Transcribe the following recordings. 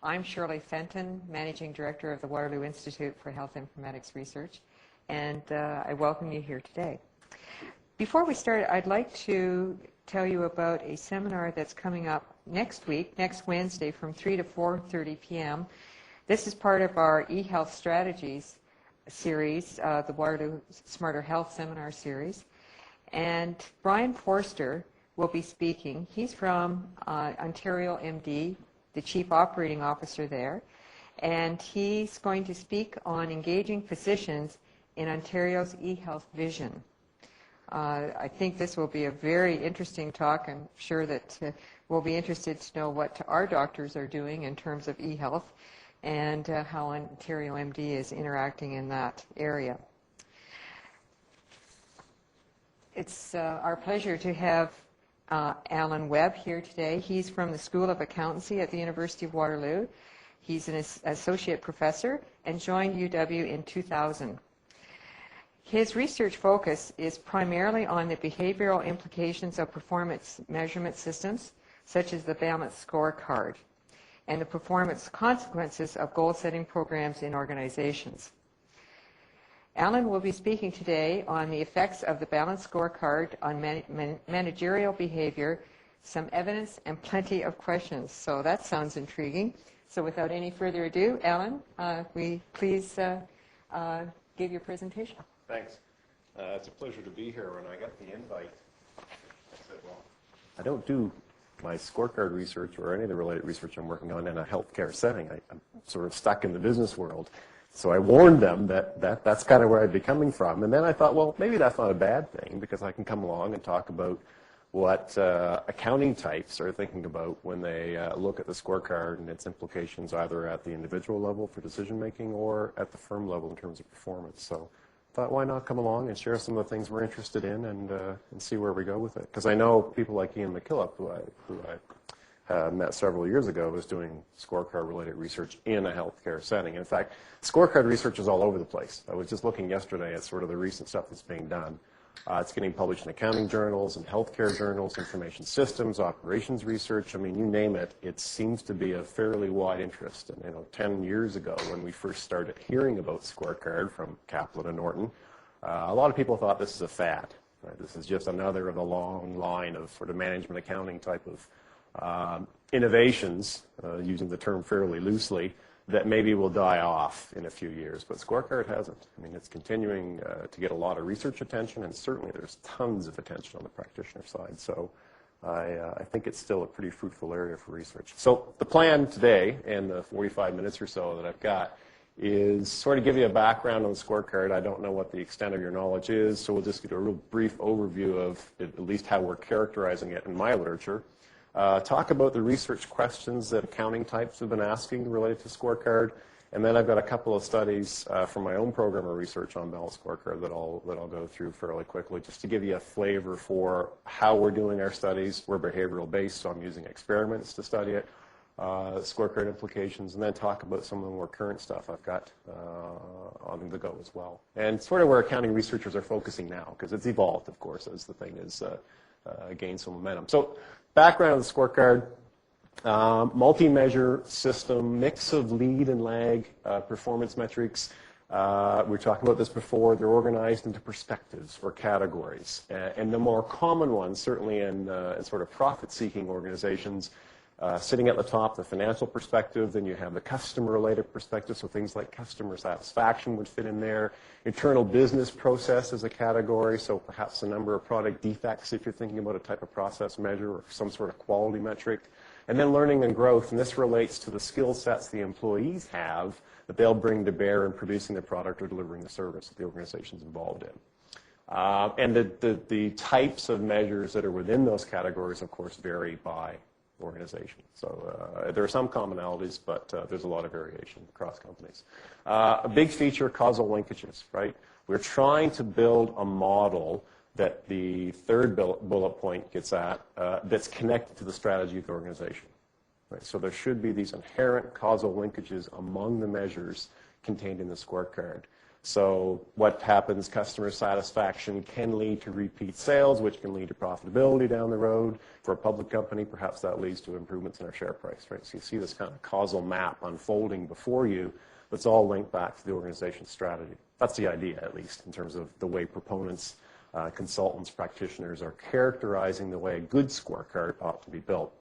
I'm Shirley Fenton, Managing Director of the Waterloo Institute for Health Informatics Research, and I welcome you here today. Before we start, I'd like to tell you about a seminar that's coming up next week, next Wednesday, from 3 to 4:30 p.m. This is part of our eHealth Strategies series, the Waterloo Smarter Health Seminar series. And Brian Forster will be speaking. He's from Ontario MD, the Chief Operating Officer there, and he's going to speak on engaging physicians in Ontario's eHealth vision. I think this will be a very interesting talk. I'm sure that we'll be interested to know what our doctors are doing in terms of eHealth and how Ontario MD is interacting in that area. It's our pleasure to have Alan Webb here today. He's from the School of Accountancy at the University of Waterloo. He's an associate professor and joined UW in 2000. His research focus is primarily on the behavioral implications of performance measurement systems, such as the Balance Scorecard, and the performance consequences of goal-setting programs in organizations. Alan will be speaking today on the effects of the Balance Scorecard on managerial behavior, some evidence, and plenty of questions. So that sounds intriguing. So without any further ado, Alan, please give your presentation. Thanks. It's a pleasure to be here. When I got the invite, I said, well, I don't do my scorecard research or any of the related research I'm working on in a healthcare setting. I'm sort of stuck in the business world. So I warned them that that's kind of where I'd be coming from. And then I thought, well, maybe that's not a bad thing, because I can come along and talk about what accounting types are thinking about when they look at the scorecard and its implications either at the individual level for decision making or at the firm level in terms of performance. So I thought, why not come along and share some of the things we're interested in and see where we go with it. Because I know people like Ian McKillop, who I met several years ago, was doing scorecard-related research in a healthcare setting. In fact, scorecard research is all over the place. I was just looking yesterday at sort of the recent stuff that's being done. It's getting published in accounting journals and healthcare journals, information systems, operations research. I mean, you name it, it seems to be a fairly wide interest. And 10 years ago, when we first started hearing about scorecard from Kaplan and Norton, a lot of people thought this is a fad. Right? This is just another of the long line of sort of management accounting type of innovations, using the term fairly loosely, that maybe will die off in a few years. But scorecard hasn't. I mean, it's continuing to get a lot of research attention, and certainly there's tons of attention on the practitioner side. So I think it's still a pretty fruitful area for research. So the plan today, in the 45 minutes or so that I've got, is sort of give you a background on the scorecard. I don't know what the extent of your knowledge is, so we'll just get a real brief overview of at least how we're characterizing it in my literature. Talk about the research questions that accounting types have been asking related to scorecard, and then I've got a couple of studies from my own program of research on Balanced Scorecard that I'll go through fairly quickly, just to give you a flavor for how we're doing our studies. We're behavioral based, so I'm using experiments to study it, scorecard implications, and then talk about some of the more current stuff I've got on the go as well. And sort of where accounting researchers are focusing now, because it's evolved, of course, as the thing is gained some momentum. So background of the scorecard, multi-measure system, mix of lead and lag performance metrics. We were talking about this before. They're organized into perspectives or categories. And the more common ones, certainly in sort of profit-seeking organizations, sitting at the top, the financial perspective, then you have the customer-related perspective, so things like customer satisfaction would fit in there. Internal business process is a category, so perhaps the number of product defects if you're thinking about a type of process measure or some sort of quality metric. And then learning and growth, and this relates to the skill sets the employees have that they'll bring to bear in producing the product or delivering the service that the organization's involved in. And the types of measures that are within those categories, of course, vary by organization. So there are some commonalities, but there's a lot of variation across companies. A big feature, causal linkages, right? We're trying to build a model that the third bullet point gets at that's connected to the strategy of the organization. Right? So there should be these inherent causal linkages among the measures contained in the scorecard. So what happens? Customer satisfaction can lead to repeat sales, which can lead to profitability down the road. For a public company, perhaps that leads to improvements in our share price, right? So you see this kind of causal map unfolding before you that's all linked back to the organization's strategy. That's the idea, at least, in terms of the way proponents, consultants, practitioners are characterizing the way a good scorecard ought to be built.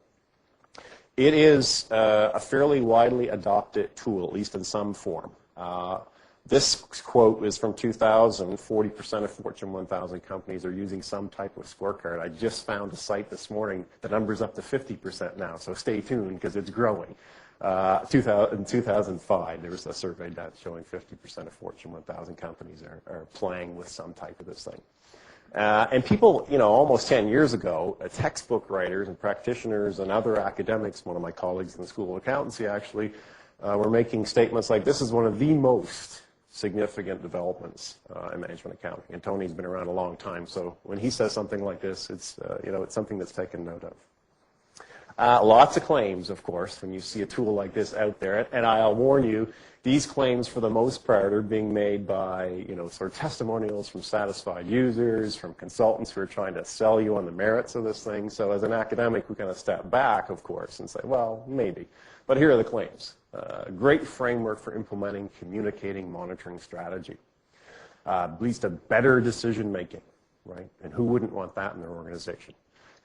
It is a fairly widely adopted tool, at least in some form. This quote is from 2000. 40% of Fortune 1000 companies are using some type of scorecard. I just found a site this morning. The number's up to 50% now, so stay tuned because it's growing. In 2005, there was a survey done showing 50% of Fortune 1000 companies are playing with some type of this thing. And people, almost 10 years ago, textbook writers and practitioners and other academics, one of my colleagues in the School of Accountancy actually, were making statements like, this is one of the most significant developments in management accounting. And Tony's been around a long time, so when he says something like this, it's something that's taken note of. Lots of claims, of course, when you see a tool like this out there. And I'll warn you, these claims, for the most part, are being made by, sort of testimonials from satisfied users, from consultants who are trying to sell you on the merits of this thing. So as an academic, we kind of step back, of course, and say, well, maybe. But here are the claims. Great framework for implementing, communicating, monitoring strategy. Leads to better decision making, right? And who wouldn't want that in their organization?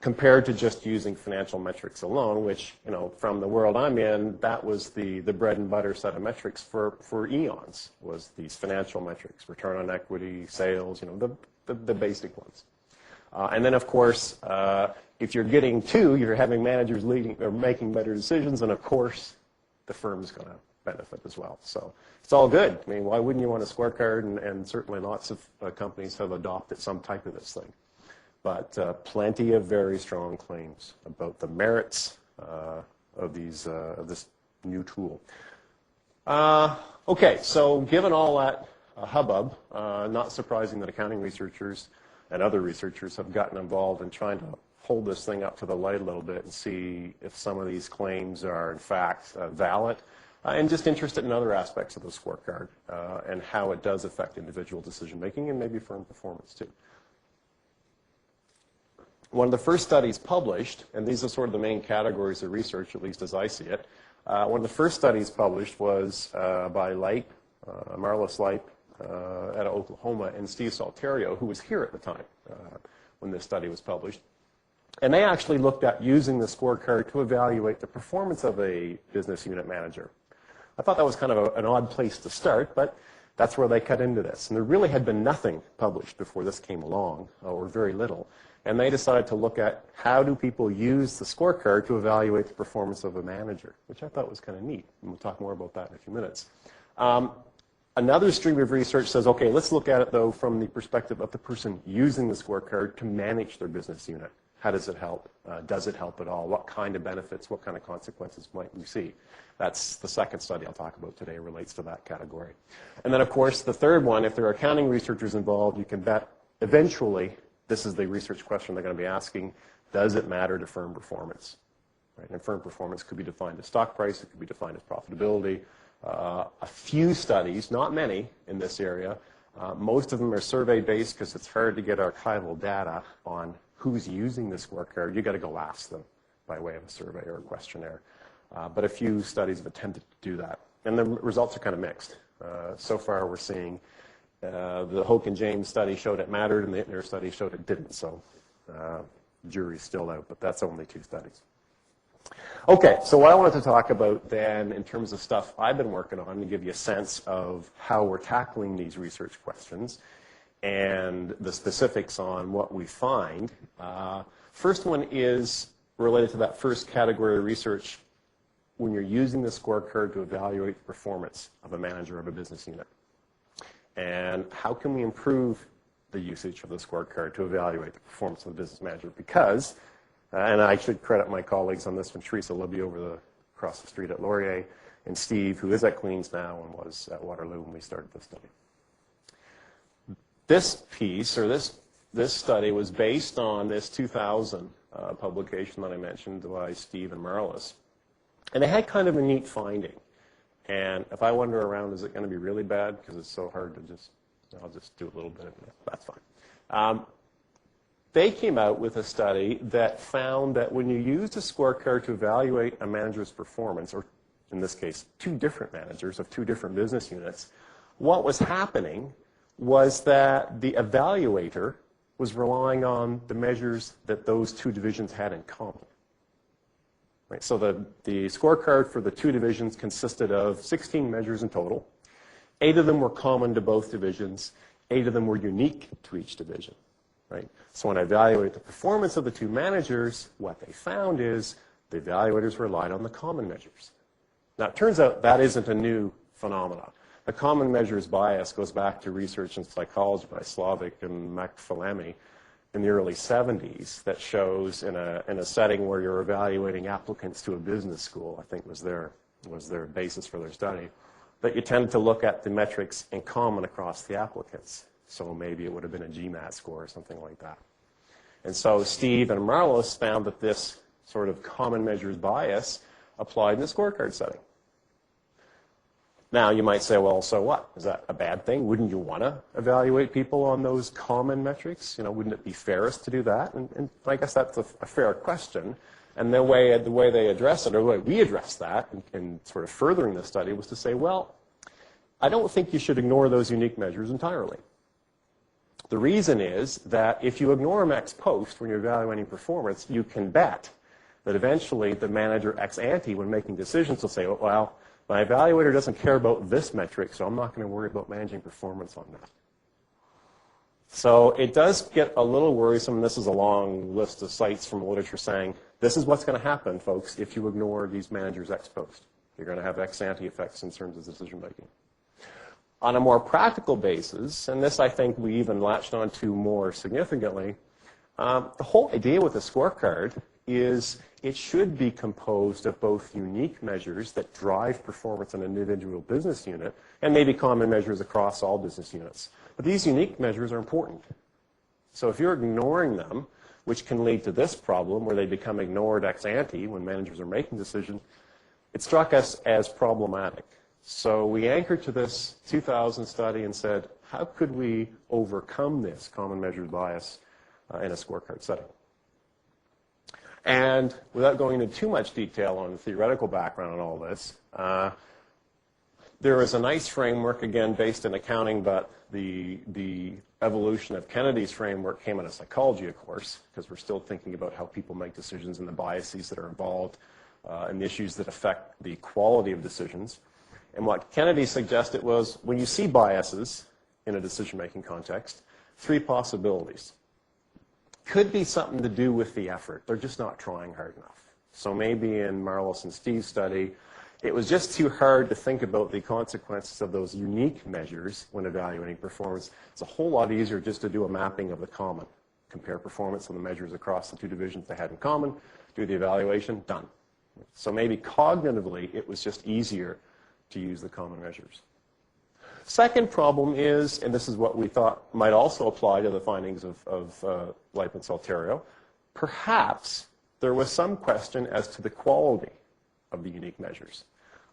Compared to just using financial metrics alone, which, from the world I'm in, that was the bread and butter set of metrics for eons, was these financial metrics, return on equity, sales, the basic ones. And then, of course, if you're getting two, you're having managers leading or making better decisions, and of course, the firm's going to benefit as well. So it's all good. I mean, why wouldn't you want a scorecard? And certainly lots of companies have adopted some type of this thing. But plenty of very strong claims about the merits of this new tool. Okay, so given all that hubbub, not surprising that accounting researchers and other researchers have gotten involved in trying to hold this thing up to the light a little bit and see if some of these claims are in fact valid, and just interested in other aspects of the scorecard and how it does affect individual decision making and maybe firm performance too. One of the first studies published, and these are sort of the main categories of research, at least as I see it, one of the first studies published was by Marlis Leip out of Oklahoma, and Steve Salterio, who was here at the time when this study was published. And they actually looked at using the scorecard to evaluate the performance of a business unit manager. I thought that was kind of an odd place to start, but that's where they cut into this. And there really had been nothing published before this came along, or very little. And they decided to look at how do people use the scorecard to evaluate the performance of a manager, which I thought was kind of neat. And we'll talk more about that in a few minutes. Another stream of research says, okay, let's look at it, though, from the perspective of the person using the scorecard to manage their business unit. How does it help? Does it help at all? What kind of benefits, what kind of consequences might we see? That's the second study I'll talk about today, relates to that category. And then, of course, the third one, if there are accounting researchers involved, you can bet eventually, this is the research question they're going to be asking, does it matter to firm performance? Right? And firm performance could be defined as stock price, it could be defined as profitability. A few studies, not many in this area, most of them are survey-based because it's hard to get archival data on who's using the scorecard. You've got to go ask them by way of a survey or a questionnaire. But a few studies have attempted to do that. And the results are kind of mixed. So far we're seeing the Hoke and James study showed it mattered, and the Ittner study showed it didn't. So jury's still out, but that's only two studies. Okay, so what I wanted to talk about then in terms of stuff I've been working on to give you a sense of how we're tackling these research questions and the specifics on what we find. First one is related to that first category of research when you're using the scorecard to evaluate the performance of a manager of a business unit. And how can we improve the usage of the scorecard to evaluate the performance of the business manager? Because, and I should credit my colleagues on this one, Teresa Libby across the street at Laurier, and Steve, who is at Queen's now and was at Waterloo when we started this study. This piece, or this study, was based on this 2000 publication that I mentioned by Steve and Marlis. And they had kind of a neat finding. And if I wander around, is it going to be really bad? Because it's so hard to just, I'll just do a little bit of it. That's fine. They came out with a study that found that when you used a scorecard to evaluate a manager's performance, or in this case, two different managers of two different business units, what was happening was that the evaluator was relying on the measures that those two divisions had in common. Right? So the scorecard for the two divisions consisted of 16 measures in total. 8 of them were common to both divisions. 8 of them were unique to each division. Right? So when I evaluate the performance of the two managers, what they found is the evaluators relied on the common measures. Now, it turns out that isn't a new phenomenon. The common measures bias goes back to research in psychology by Slavic and McPhillamy in the early 70s that shows in a setting where you're evaluating applicants to a business school, I think was their basis for their study, that you tend to look at the metrics in common across the applicants. So maybe it would have been a GMAT score or something like that. And so Steve and Marlos found that this sort of common measures bias applied in the scorecard setting. Now, you might say, well, so what? Is that a bad thing? Wouldn't you want to evaluate people on those common metrics? You know, wouldn't it be fairest to do that? And I guess that's a fair question. And the way they address it, or the way we address that in sort of furthering the study, was to say, well, I don't think you should ignore those unique measures entirely. The reason is that if you ignore them ex post when you're evaluating performance, you can bet that eventually the manager ex ante, when making decisions, will say, well, my evaluator doesn't care about this metric, so I'm not going to worry about managing performance on that. So it does get a little worrisome, and this is a long list of sites from literature saying, this is what's going to happen, folks, if you ignore these managers ex post. You're going to have ex ante effects in terms of decision making. On a more practical basis, and this I think we even latched onto more significantly, the whole idea with a scorecard is it should be composed of both unique measures that drive performance in an individual business unit and maybe common measures across all business units. But these unique measures are important. So if you're ignoring them, which can lead to this problem where they become ignored ex ante when managers are making decisions, it struck us as problematic. So we anchored to this 2000 study and said, how could we overcome this common measures bias in a scorecard setting? And without going into too much detail on the theoretical background on all this, there is a nice framework, again, based in accounting, but the evolution of Kennedy's framework came in a psychology, of course, because we're still thinking about how people make decisions and the biases that are involved and the issues that affect the quality of decisions. And what Kennedy suggested was, when you see biases in a decision-making context, 3 possibilities. Could be something to do with the effort. They're just not trying hard enough. So maybe in Marlos and Steve's study, it was just too hard to think about the consequences of those unique measures when evaluating performance. It's a whole lot easier just to do a mapping of the common. Compare performance of the measures across the 2 divisions they had in common, do the evaluation, done. So maybe cognitively, it was just easier to use the common measures. Second problem is, and this is what we thought might also apply to the findings of Leibniz-Alterio, perhaps there was some question as to the quality of the unique measures.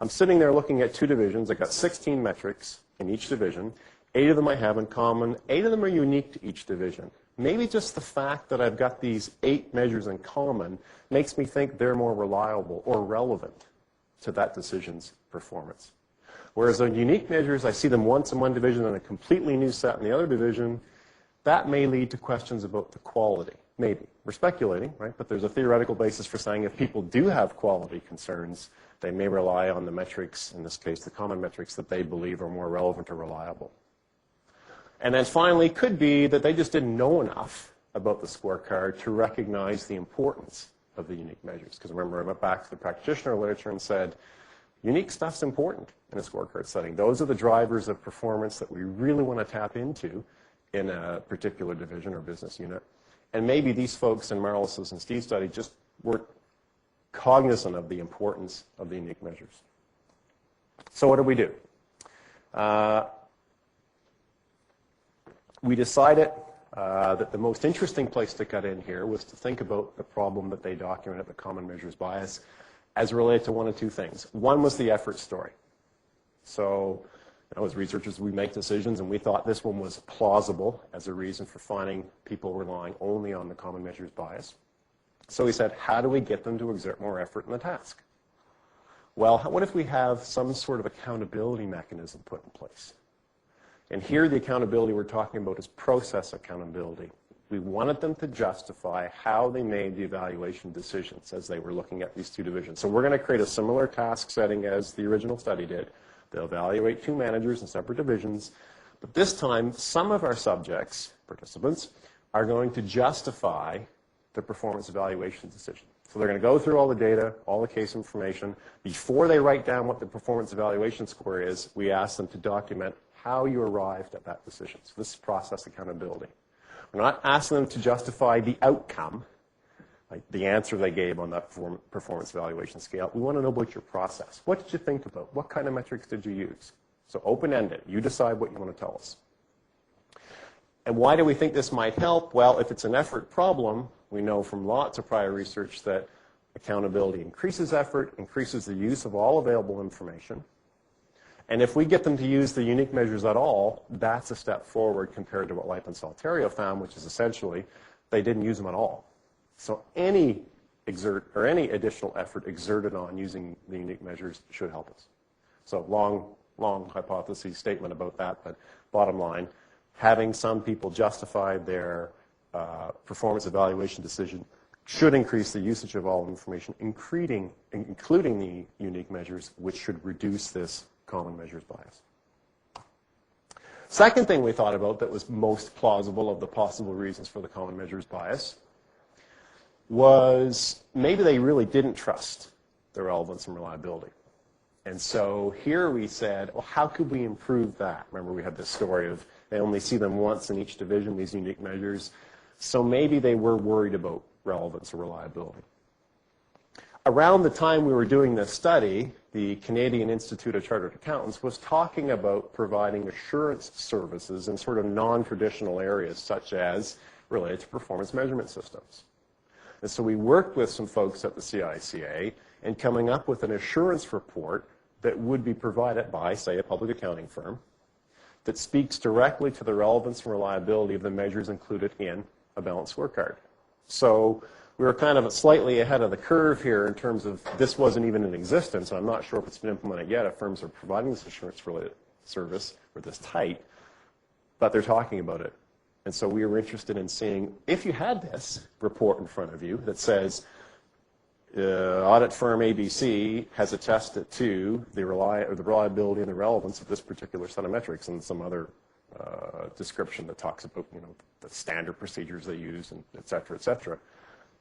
I'm sitting there looking at 2 divisions. I've got 16 metrics in each division. 8 of them I have in common. 8 of them are unique to each division. Maybe just the fact that I've got these 8 measures in common makes me think they're more reliable or relevant to that decision's performance. Whereas the unique measures, I see them once in one division and a completely new set in the other division, that may lead to questions about the quality. Maybe. We're speculating, right? But there's a theoretical basis for saying if people do have quality concerns, they may rely on the metrics, in this case the common metrics, that they believe are more relevant or reliable. And then finally, it could be that they just didn't know enough about the scorecard to recognize the importance of the unique measures. Because remember, I went back to the practitioner literature and said, unique stuff's important in a scorecard setting. Those are the drivers of performance that we really want to tap into in a particular division or business unit. And maybe these folks in Marlos's and Steve's study just weren't cognizant of the importance of the unique measures. So what did we do? We decided that the most interesting place to cut in here was to think about the problem that they documented, the common measures bias, as related to 1 of 2 things. One was the effort story. So, as researchers, we make decisions, and we thought this one was plausible as a reason for finding people relying only on the common measures bias. So we said, how do we get them to exert more effort in the task? Well, what if we have some sort of accountability mechanism put in place? And here the accountability we're talking about is process accountability. We wanted them to justify how they made the evaluation decisions as they were looking at these two divisions. So we're going to create a similar task setting as the original study did. They'll evaluate two managers in separate divisions. But this time, some of our subjects, participants, are going to justify the performance evaluation decision. So they're going to go through all the data, all the case information. Before they write down what the performance evaluation score is, we ask them to document how you arrived at that decision. So this is process accountability. We're not asking them to justify the outcome, like the answer they gave on that performance evaluation scale. We want to know about your process. What did you think about? What kind of metrics did you use? So open-ended. You decide what you want to tell us. And why do we think this might help? Well, if it's an effort problem, we know from lots of prior research that accountability increases effort, increases the use of all available information. And if we get them to use the unique measures at all, that's a step forward compared to what Lipe and Saltario found, which is essentially they didn't use them at all. So any additional effort exerted on using the unique measures should help us. So long hypothesis statement about that, but bottom line, having some people justify their performance evaluation decision should increase the usage of all information, including the unique measures, which should reduce this common measures bias. Second thing we thought about that was most plausible of the possible reasons for the common measures bias was maybe they really didn't trust the relevance and reliability. And so here we said, well, how could we improve that? Remember, we had this story of they only see them once in each division, these unique measures. So maybe they were worried about relevance or reliability. Around the time we were doing this study, the Canadian Institute of Chartered Accountants was talking about providing assurance services in sort of non-traditional areas, such as related to performance measurement systems. And so we worked with some folks at the CICA in coming up with an assurance report that would be provided by, say, a public accounting firm that speaks directly to the relevance and reliability of the measures included in a balanced scorecard. So we were kind of slightly ahead of the curve here in terms of this wasn't even in existence. I'm not sure if it's been implemented yet if firms are providing this assurance-related service or this type, but they're talking about it. And so we were interested in seeing if you had this report in front of you that says audit firm ABC has attested to the reliability and the relevance of this particular set of metrics and some other description that talks about the standard procedures they use and et cetera, et cetera.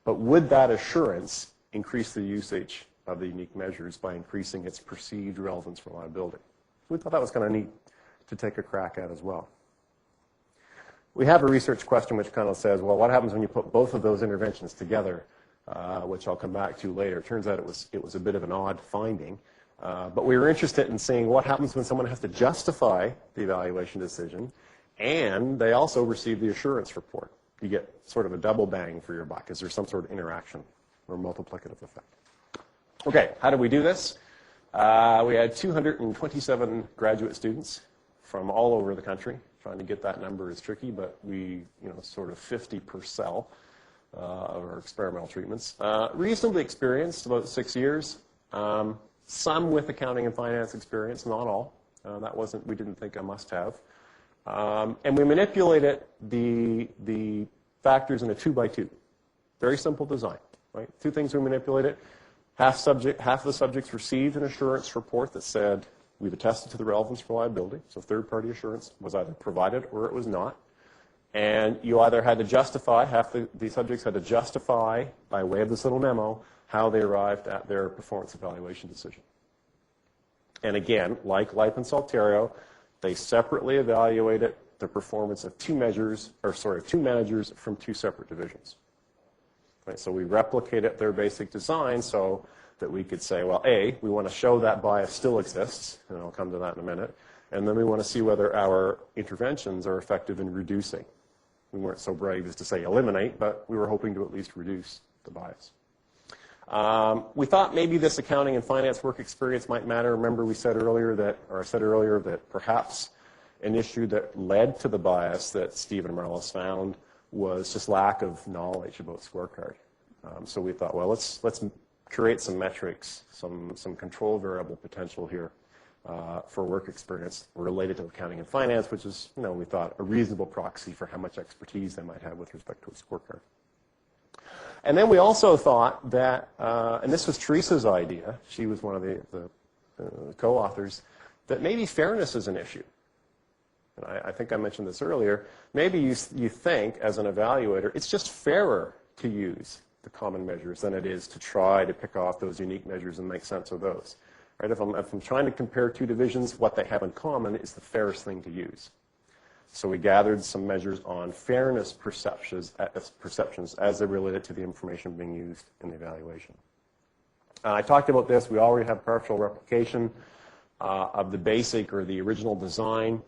But would that assurance increase the usage of the unique measures by increasing its perceived relevance and reliability? We thought that was kind of neat to take a crack at as well. We have a research question which kind of says, well, what happens when you put both of those interventions together, which I'll come back to later. It turns out it was a bit of an odd finding. But we were interested in seeing what happens when someone has to justify the evaluation decision, and they also receive the assurance report. You get sort of a double bang for your buck. Is there some sort of interaction or multiplicative effect? Okay, how did we do this? We had 227 graduate students from all over the country. Trying to get that number is tricky, but we, sort of 50 per cell of our experimental treatments. Reasonably experienced, about 6 years. Some with accounting and finance experience, not all. We didn't think a must-have. And we manipulated the factors in a 2x2. Very simple design, right? Two things we manipulated. Half of the subjects received an assurance report that said, we've attested to the relevance and reliability. So third-party assurance was either provided or it was not. And you either had to justify, half the subjects had to justify, by way of this little memo, how they arrived at their performance evaluation decision. And again, like Lipe and Saltario, they separately evaluated the performance of two managers from two separate divisions. Right, so we replicated their basic design so that we could say, well, A, we want to show that bias still exists, and I'll come to that in a minute, and then we want to see whether our interventions are effective in reducing. We weren't so brave as to say eliminate, but we were hoping to at least reduce the bias. We thought maybe this accounting and finance work experience might matter. Remember I said earlier that perhaps an issue that led to the bias that Steve and Marlis found was just lack of knowledge about Scorecard. So we thought, well, let's create some metrics, some control variable potential here for work experience related to accounting and finance, which is, we thought a reasonable proxy for how much expertise they might have with respect to a scorecard. And then we also thought that, and this was Teresa's idea, she was one of the co-authors, that maybe fairness is an issue. And I think I mentioned this earlier. Maybe you think, as an evaluator, it's just fairer to use the common measures than it is to try to pick off those unique measures and make sense of those. Right? If I'm trying to compare two divisions, what they have in common is the fairest thing to use. So we gathered some measures on fairness perceptions as they related to the information being used in the evaluation. I talked about this. We already have partial replication of the basic or the original design.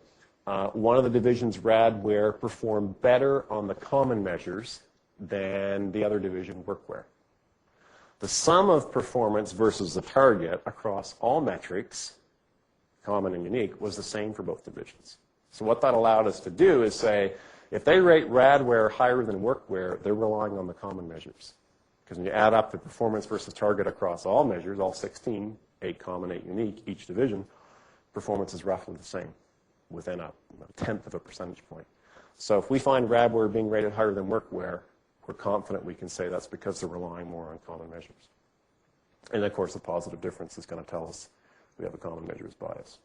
One of the divisions, Radware, performed better on the common measures than the other division, Workwear. The sum of performance versus the target across all metrics, common and unique, was the same for both divisions. So what that allowed us to do is say, if they rate Radware higher than Workwear, they're relying on the common measures. Because when you add up the performance versus target across all measures, all 16, 8 common, 8 unique, each division, performance is roughly the same within a tenth of a percentage point. So if we find Radware being rated higher than Workwear, we're confident we can say that's because they're relying more on common measures. And of course, the positive difference is going to tell us we have a common measures bias.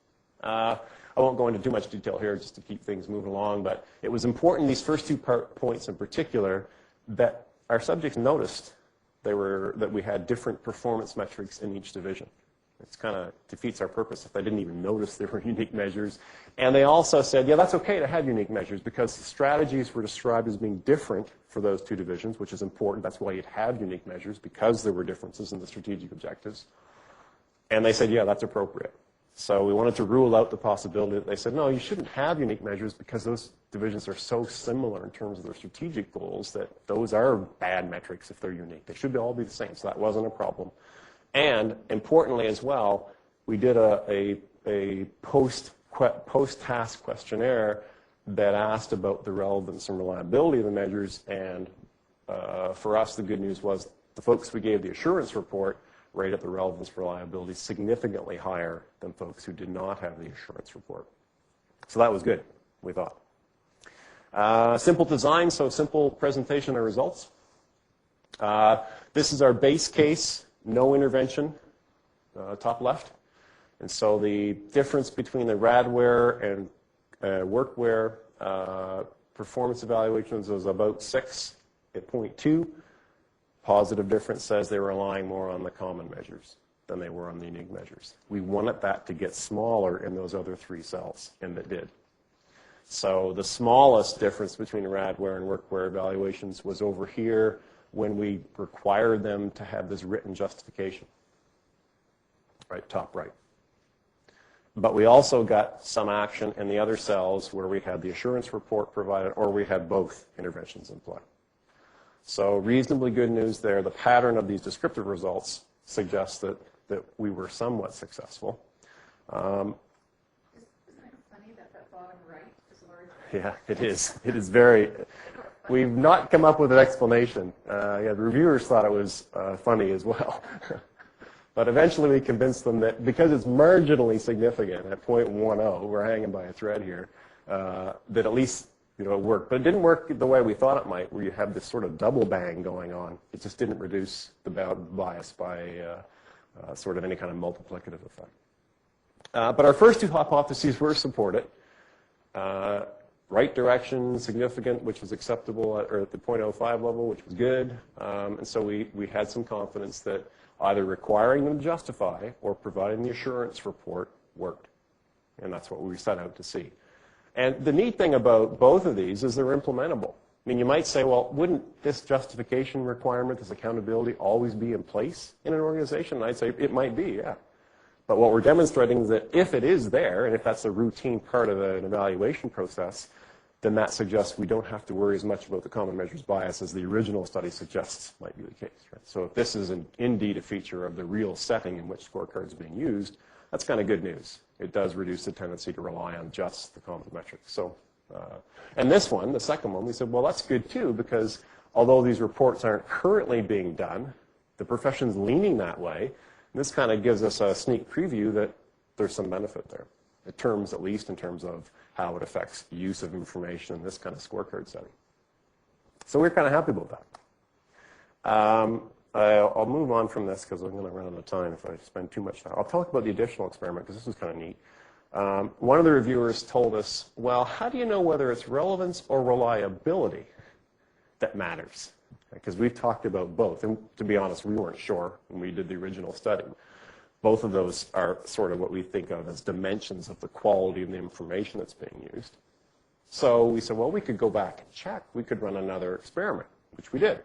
I won't go into too much detail here just to keep things moving along, but it was important, these first two points in particular, that our subjects noticed that we had different performance metrics in each division. It kind of defeats our purpose if they didn't even notice there were unique measures. And they also said, yeah, that's okay to have unique measures because the strategies were described as being different for those two divisions, which is important. That's why you'd have unique measures, because there were differences in the strategic objectives. And they said, yeah, that's appropriate. So we wanted to rule out the possibility that they said, no, you shouldn't have unique measures because those divisions are so similar in terms of their strategic goals that those are bad metrics if they're unique. They should all be the same, so that wasn't a problem. And importantly as well, we did a post-task questionnaire that asked about the relevance and reliability of the measures. And for us, the good news was the folks we gave the assurance report rated the relevance reliability significantly higher than folks who did not have the assurance report. So that was good, we thought. Simple design, so simple presentation of results. This is our base case, no intervention, top left. And so the difference between the Radware and Workwear performance evaluations was about 6 at 0.2. Positive difference says they were relying more on the common measures than they were on the unique measures. We wanted that to get smaller in those other 3 cells, and it did. So the smallest difference between Radware and Workwear evaluations was over here when we required them to have this written justification, right, top right. But we also got some action in the other cells where we had the assurance report provided or we had both interventions in play. So reasonably good news there. The pattern of these descriptive results suggests that we were somewhat successful. Isn't it funny that bottom right is large? Yeah, it is. It is very. We've not come up with an explanation. The reviewers thought it was funny as well. But eventually we convinced them that because it's marginally significant at 0.10, we're hanging by a thread here, that at least it worked. But it didn't work the way we thought it might, where you have this sort of double bang going on. It just didn't reduce the bias by sort of any kind of multiplicative effect. But our first 2 hypotheses were supported. Right direction, significant, which was acceptable at the 0.05 level, which was good. And so we had some confidence that either requiring them to justify or providing the assurance report worked. And that's what we set out to see. And the neat thing about both of these is they're implementable. I mean, you might say, well, wouldn't this justification requirement, this accountability, always be in place in an organization? And I'd say it might be, yeah. But what we're demonstrating is that if it is there, and if that's a routine part of an evaluation process, then that suggests we don't have to worry as much about the common measures bias as the original study suggests might be the case. Right? So if this is indeed a feature of the real setting in which scorecards are being used, that's kind of good news. It does reduce the tendency to rely on just the common metrics. So, and this one, the second one, we said, well, that's good too, because although these reports aren't currently being done, the profession's leaning that way. And this kind of gives us a sneak preview that there's some benefit there, at least in terms of how it affects use of information in this kind of scorecard setting. So we're kind of happy about that. I'll move on from this because I'm going to run out of time if I spend too much time. I'll talk about the additional experiment because this was kind of neat. One of the reviewers told us, well, how do you know whether it's relevance or reliability that matters? Because we've talked about both. And to be honest, we weren't sure when we did the original study. Both of those are sort of what we think of as dimensions of the quality of the information that's being used. So we said, well, we could go back and check. We could run another experiment, which we did.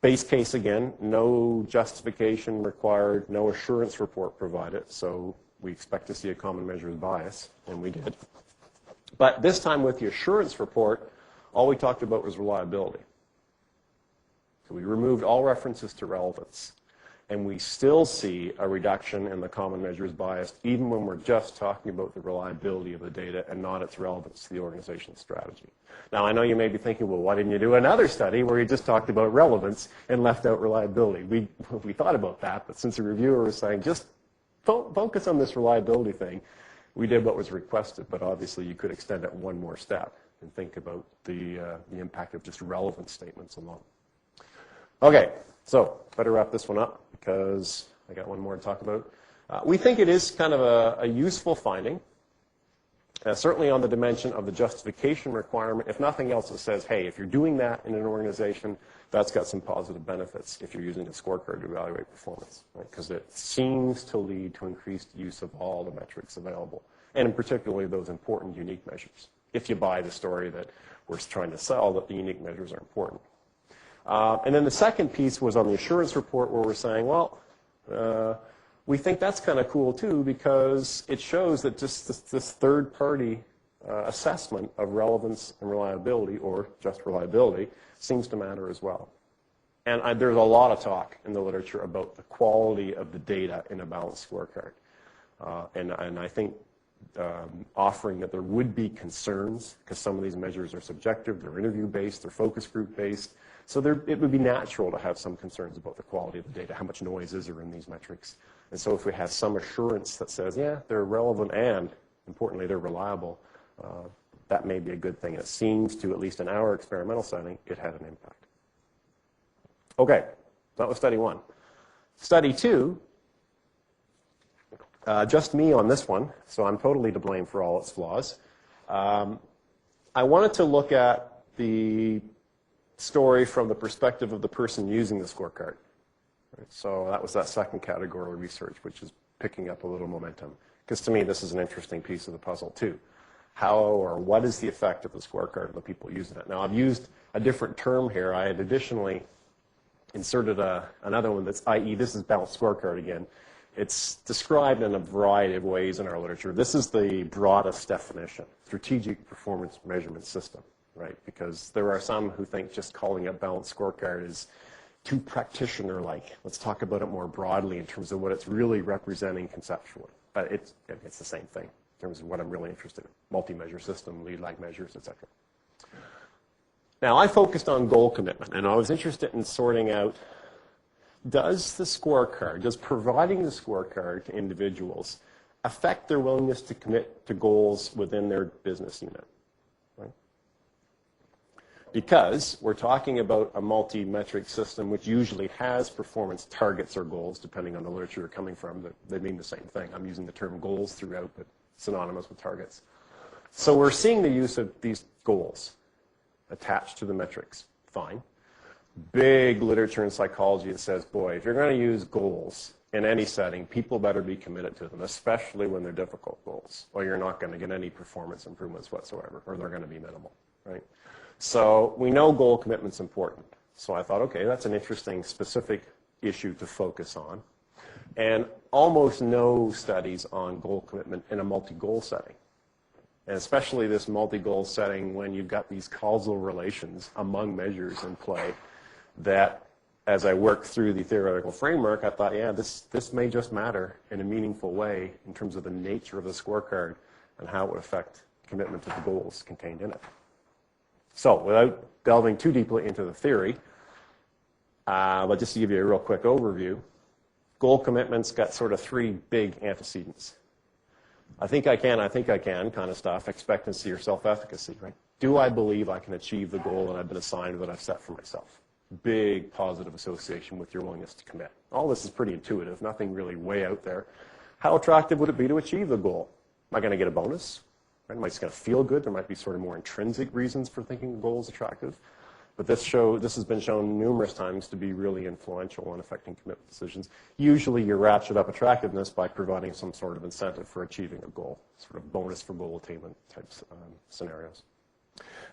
Base case again, no justification required, no assurance report provided. So we expect to see a common measures bias, and we did. But this time with the assurance report, all we talked about was reliability. So we removed all references to relevance. And we still see a reduction in the common measures bias, even when we're just talking about the reliability of the data and not its relevance to the organization's strategy. Now, I know you may be thinking, well, why didn't you do another study where you just talked about relevance and left out reliability? We thought about that, but since the reviewer was saying, just focus on this reliability thing, we did what was requested, but obviously you could extend it one more step and think about the impact of just relevance statements alone. Okay, so better wrap this one up because I got one more to talk about. We think it is kind of a useful finding, certainly on the dimension of the justification requirement. If nothing else, it says, hey, if you're doing that in an organization, that's got some positive benefits if you're using a scorecard to evaluate performance, because it seems to lead to increased use of all the metrics available, and in particularly those important unique measures, if you buy the story that we're trying to sell that the unique measures are important. And then the second piece was on the assurance report where we're saying, well, we think that's kind of cool too because it shows that just this third-party assessment of relevance and reliability, or just reliability, seems to matter as well. And there's a lot of talk in the literature about the quality of the data in a balanced scorecard. And I think offering that there would be concerns, because some of these measures are subjective, they're interview-based, they're focus group-based, so it would be natural to have some concerns about the quality of the data, how much noise is there in these metrics. And so if we have some assurance that says, yeah, they're relevant and, importantly, they're reliable, that may be a good thing. It seems to, at least in our experimental setting, it had an impact. Okay, that was study one. Study two, just me on this one, so I'm totally to blame for all its flaws. I wanted to look at the story from the perspective of the person using the scorecard. Right? So that was that second category of research, which is picking up a little momentum. Because to me, this is an interesting piece of the puzzle, too. How or what is the effect of the scorecard on the people using it? Now, I've used a different term here. I had additionally inserted another one that's, i.e., this is balanced scorecard again. It's described in a variety of ways in our literature. This is the broadest definition, strategic performance measurement system. Right? Because there are some who think just calling it balanced scorecard is too practitioner-like. Let's talk about it more broadly in terms of what it's really representing conceptually. But it's the same thing in terms of what I'm really interested in. Multi-measure system, lead-lag measures, etc. Now, I focused on goal commitment, and I was interested in sorting out, does providing the scorecard to individuals affect their willingness to commit to goals within their business unit? Because we're talking about a multi-metric system which usually has performance targets or goals, depending on the literature you're coming from. They mean the same thing. I'm using the term goals throughout, but synonymous with targets. So we're seeing the use of these goals attached to the metrics. Fine. Big literature in psychology that says, boy, if you're going to use goals in any setting, people better be committed to them, especially when they're difficult goals, or you're not going to get any performance improvements whatsoever, or they're going to be minimal, right? So we know goal commitment's important. So I thought, okay, that's an interesting specific issue to focus on. And almost no studies on goal commitment in a multi-goal setting. And especially this multi-goal setting when you've got these causal relations among measures in play that, as I worked through the theoretical framework, I thought, yeah, this may just matter in a meaningful way in terms of the nature of the scorecard and how it would affect commitment to the goals contained in it. So without delving too deeply into the theory, but just to give you a real quick overview, goal commitments got sort of three big antecedents. I think I can kind of stuff, expectancy or self-efficacy, right? Do I believe I can achieve the goal that I've been assigned, that I've set for myself? Big positive association with your willingness to commit. All this is pretty intuitive, nothing really way out there. How attractive would it be to achieve the goal? Am I going to get a bonus? Right? Am I just going to feel good? There might be sort of more intrinsic reasons for thinking the goal is attractive. But this has been shown numerous times to be really influential in affecting commitment decisions. Usually you ratchet up attractiveness by providing some sort of incentive for achieving a goal, sort of bonus for goal attainment types scenarios.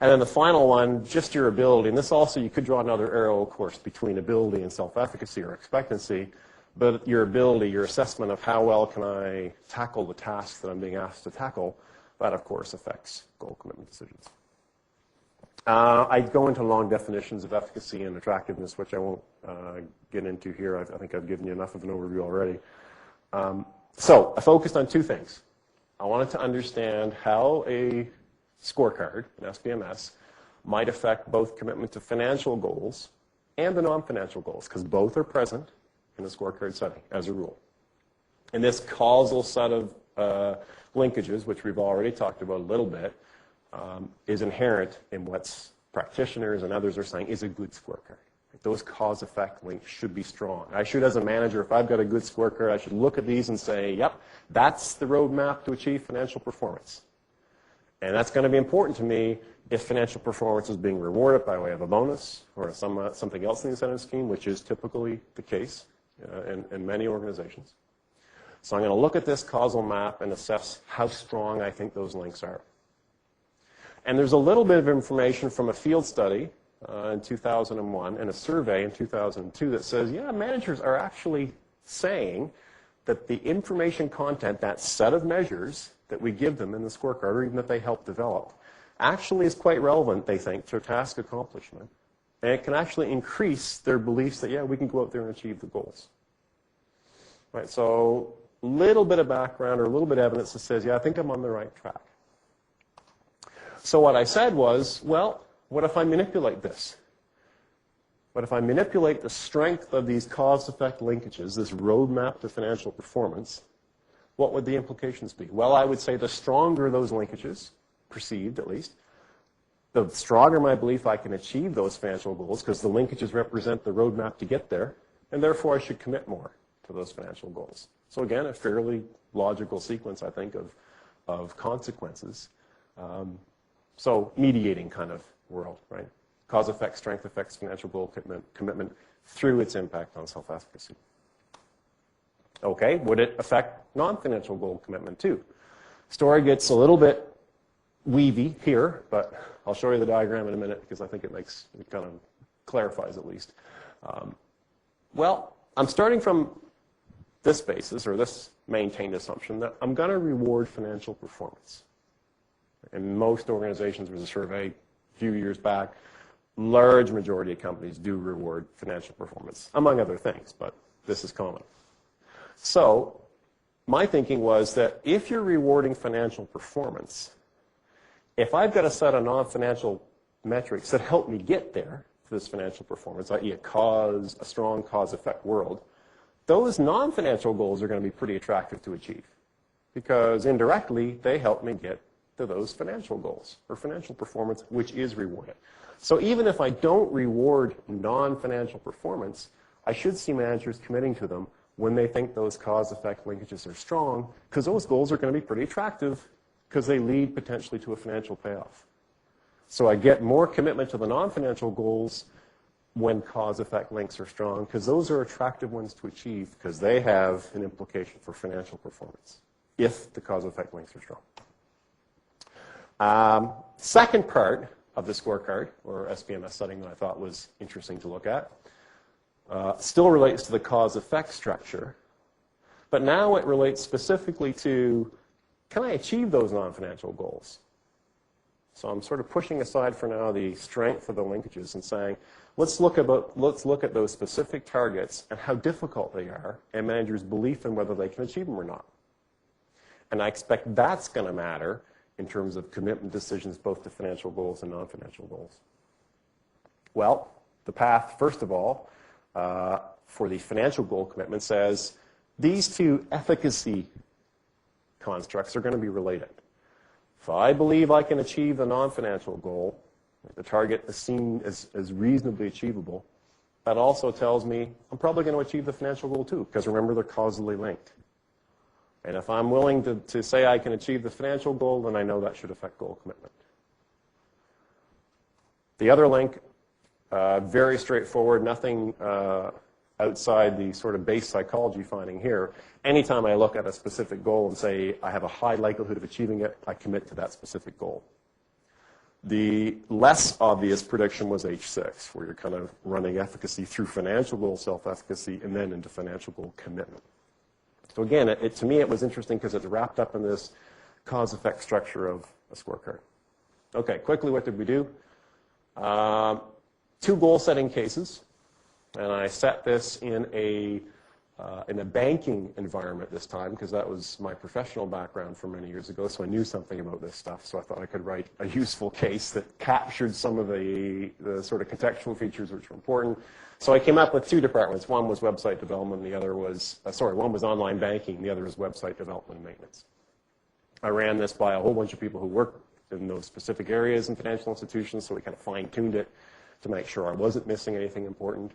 And then the final one, just your ability. And this also, you could draw another arrow, of course, between ability and self-efficacy or expectancy. But your ability, your assessment of how well can I tackle the tasks that I'm being asked to tackle, that, of course, affects goal commitment decisions. I go into long definitions of efficacy and attractiveness, which I won't get into here. I think I've given you enough of an overview already. So I focused on two things. I wanted to understand how a scorecard, an SPMS, might affect both commitment to financial goals and the non-financial goals, because both are present in the scorecard setting, as a rule. And this causal set of linkages, which we've already talked about a little bit, is inherent in what practitioners and others are saying is a good scorecard. Those cause-effect links should be strong. I should, as a manager, if I've got a good scorecard, I should look at these and say, yep, that's the roadmap to achieve financial performance. And that's going to be important to me if financial performance is being rewarded by way of a bonus or something else in the incentive scheme, which is typically the case in many organizations. So I'm going to look at this causal map and assess how strong I think those links are. And there's a little bit of information from a field study in 2001 and a survey in 2002 that says, yeah, managers are actually saying that the information content, that set of measures that we give them in the scorecard, or even that they help develop, actually is quite relevant, they think, to task accomplishment. And it can actually increase their beliefs that, yeah, we can go out there and achieve the goals. Right, so a little bit of background or a little bit of evidence that says, yeah, I think I'm on the right track. So what I said was, well, what if I manipulate this? What if I manipulate the strength of these cause-effect linkages, this roadmap to financial performance? What would the implications be? Well, I would say the stronger those linkages, perceived at least, the stronger my belief I can achieve those financial goals, because the linkages represent the roadmap to get there, and therefore I should commit more to those financial goals. So again, a fairly logical sequence, I think, of consequences. So mediating kind of world, right? Cause effects, strength effects, financial goal commitment through its impact on self-efficacy. Okay, would it affect non-financial goal commitment too? Story gets a little bit weavy here, but I'll show you the diagram in a minute because I think it kind of clarifies at least. Well, I'm starting from this basis, or this maintained assumption, that I'm going to reward financial performance. In most organizations, there was a survey a few years back, large majority of companies do reward financial performance, among other things, but this is common. So my thinking was that if you're rewarding financial performance, if I've got a set of non-financial metrics that help me get there to this financial performance, i.e. a strong cause-effect world, those non-financial goals are going to be pretty attractive to achieve because indirectly they help me get to those financial goals or financial performance, which is rewarded. So even if I don't reward non-financial performance, I should see managers committing to them when they think those cause-effect linkages are strong, because those goals are going to be pretty attractive because they lead potentially to a financial payoff. So I get more commitment to the non-financial goals when cause-effect links are strong, because those are attractive ones to achieve because they have an implication for financial performance if the cause-effect links are strong. Second part of the scorecard, or SPMS setting, that I thought was interesting to look at, still relates to the cause-effect structure, but now it relates specifically to can I achieve those non-financial goals? So I'm sort of pushing aside for now the strength of the linkages and saying, let's look at those specific targets and how difficult they are and managers' belief in whether they can achieve them or not. And I expect that's going to matter in terms of commitment decisions both to financial goals and non-financial goals. Well, the path, first of all, for the financial goal commitment says these two efficacy constructs are going to be related. If I believe I can achieve the non-financial goal, the target is seen as reasonably achievable, that also tells me I'm probably going to achieve the financial goal too, because remember, they're causally linked. And if I'm willing to say I can achieve the financial goal, then I know that should affect goal commitment. The other link, very straightforward, nothing outside the sort of base psychology finding here. Anytime I look at a specific goal and say I have a high likelihood of achieving it, I commit to that specific goal. The less obvious prediction was H6, where you're kind of running efficacy through financial goal self-efficacy and then into financial goal commitment. So again, to me it was interesting because it's wrapped up in this cause-effect structure of a scorecard. Okay, quickly, what did we do? 2 goal-setting cases. And I set this in a banking environment this time because that was my professional background from many years ago, so I knew something about this stuff. So I thought I could write a useful case that captured some of the sort of contextual features which were important. So I came up with 2 departments. One was website development, the other was, one was online banking, the other was website development and maintenance. I ran this by a whole bunch of people who work in those specific areas in financial institutions, so we kind of fine-tuned it to make sure I wasn't missing anything important.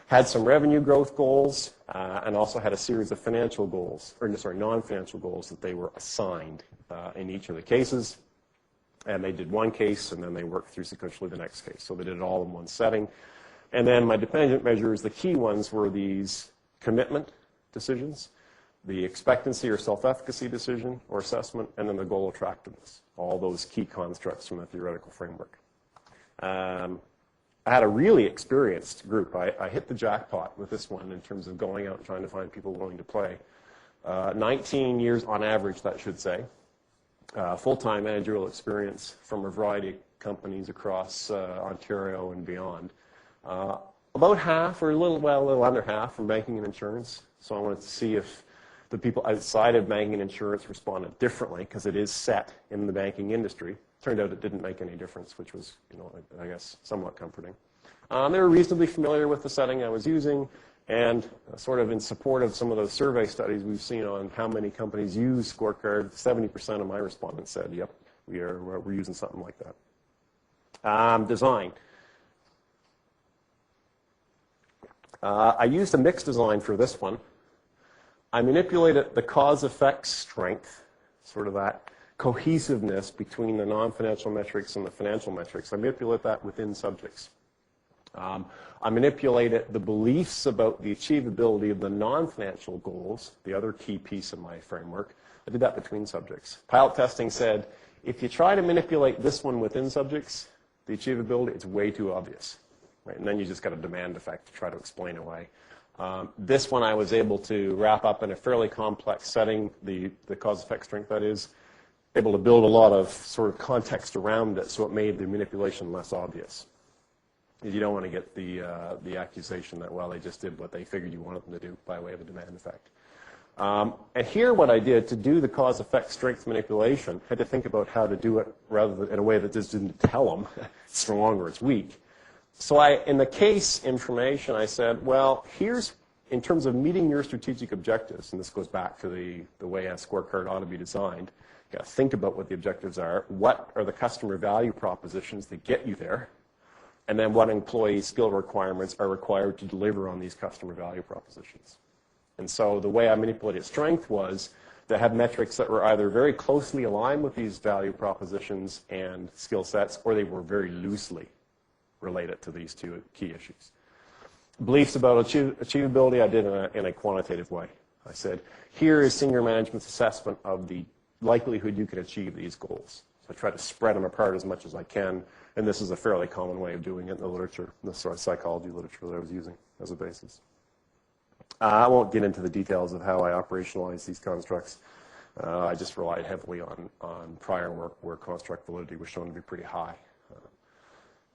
Had some revenue growth goals, and also had a series of financial goals, or non-financial goals that they were assigned in each of the cases. And they did one case, and then they worked through sequentially the next case. So they did it all in one setting. And then my dependent measures, the key ones were these commitment decisions, the expectancy or self-efficacy decision or assessment, and then the goal attractiveness, all those key constructs from the theoretical framework. I had a really experienced group. I hit the jackpot with this one in terms of going out and trying to find people willing to play. 19 years on average, that should say. Full-time managerial experience from a variety of companies across Ontario and beyond. About half, or a little under half, from banking and insurance. So I wanted to see if the people outside of banking and insurance responded differently, because it is set in the banking industry. Turned out it didn't make any difference, which was, I guess, somewhat comforting. They were reasonably familiar with the setting I was using, and sort of in support of some of those survey studies we've seen on how many companies use Scorecard, 70% of my respondents said, yep, we're using something like that. Design. I used a mixed design for this one. I manipulated the cause-effect strength, sort of that cohesiveness between the non-financial metrics and the financial metrics. I manipulate that within subjects. I manipulated the beliefs about the achievability of the non-financial goals, the other key piece of my framework. I did that between subjects. Pilot testing said, if you try to manipulate this one within subjects, the achievability, it's way too obvious. Right? And then you just got a demand effect to try to explain away. This one I was able to wrap up in a fairly complex setting, the cause-effect strength, that is, able to build a lot of sort of context around it, so it made the manipulation less obvious. You don't want to get the accusation that, well, they just did what they figured you wanted them to do by way of a demand effect. And here what I did to do the cause-effect strength manipulation, had to think about how to do it rather than in a way that just didn't tell them it's strong or it's weak. So in the case information, I said, well, here's, in terms of meeting your strategic objectives, and this goes back to the way a scorecard ought to be designed, you got to think about what the objectives are, what are the customer value propositions that get you there, and then what employee skill requirements are required to deliver on these customer value propositions. And so the way I manipulated strength was to have metrics that were either very closely aligned with these value propositions and skill sets, or they were very loosely related to these 2 key issues. Beliefs about achievability I did in a quantitative way. I said, here is senior management's assessment of the likelihood you can achieve these goals. So I try to spread them apart as much as I can, and this is a fairly common way of doing it in the literature, the sort of psychology literature that I was using as a basis. I won't get into the details of how I operationalize these constructs. I just relied heavily on prior work where construct validity was shown to be pretty high.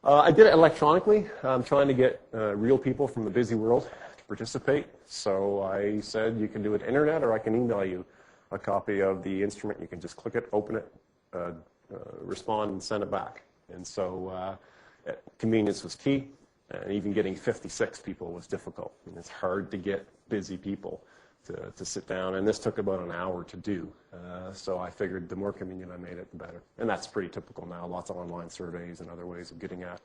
I did it electronically. I'm trying to get real people from the busy world to participate. So I said, you can do it internet, or I can email you a copy of the instrument. You can just click it, open it, respond, and send it back. And so convenience was key, and even getting 56 people was difficult. And it's hard to get busy people to sit down, and this took about an hour to do. So I figured the more convenient I made it, the better. And that's pretty typical now, lots of online surveys and other ways of getting at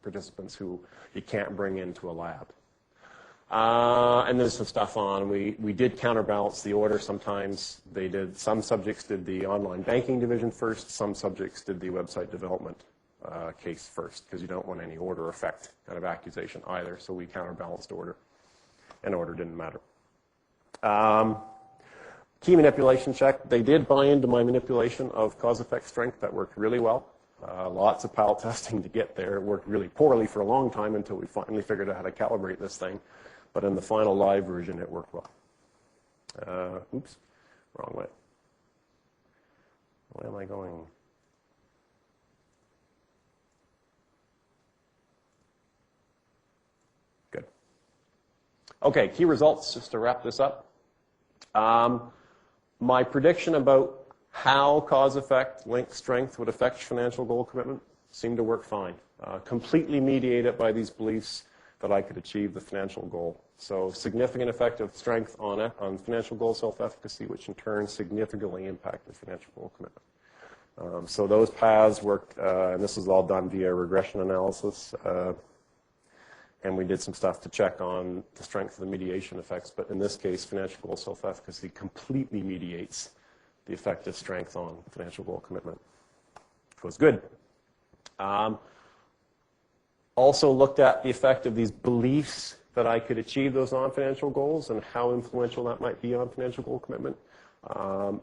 participants who you can't bring into a lab. And there's some stuff on. We did counterbalance the order. Sometimes some subjects did the online banking division first, some subjects did the website development case first, because you don't want any order effect kind of accusation either. So we counterbalanced order, and order didn't matter. Key manipulation check. They did buy into my manipulation of cause-effect strength. That worked really well. Lots of PAL testing to get there. It worked really poorly for a long time until we finally figured out how to calibrate this thing. But in the final live version, it worked well. Oops, wrong way. Where am I going? Good. Okay, key results, just to wrap this up. My prediction about how cause-effect link strength would affect financial goal commitment seemed to work fine. Completely mediated by these beliefs that I could achieve the financial goal. So significant effect of strength on financial goal self-efficacy, which in turn significantly impacted financial goal commitment. So those paths worked, and this is all done via regression analysis. And we did some stuff to check on the strength of the mediation effects. But in this case, financial goal self-efficacy completely mediates the effective strength on financial goal commitment. It was good. Also looked at the effect of these beliefs that I could achieve those non-financial goals and how influential that might be on financial goal commitment.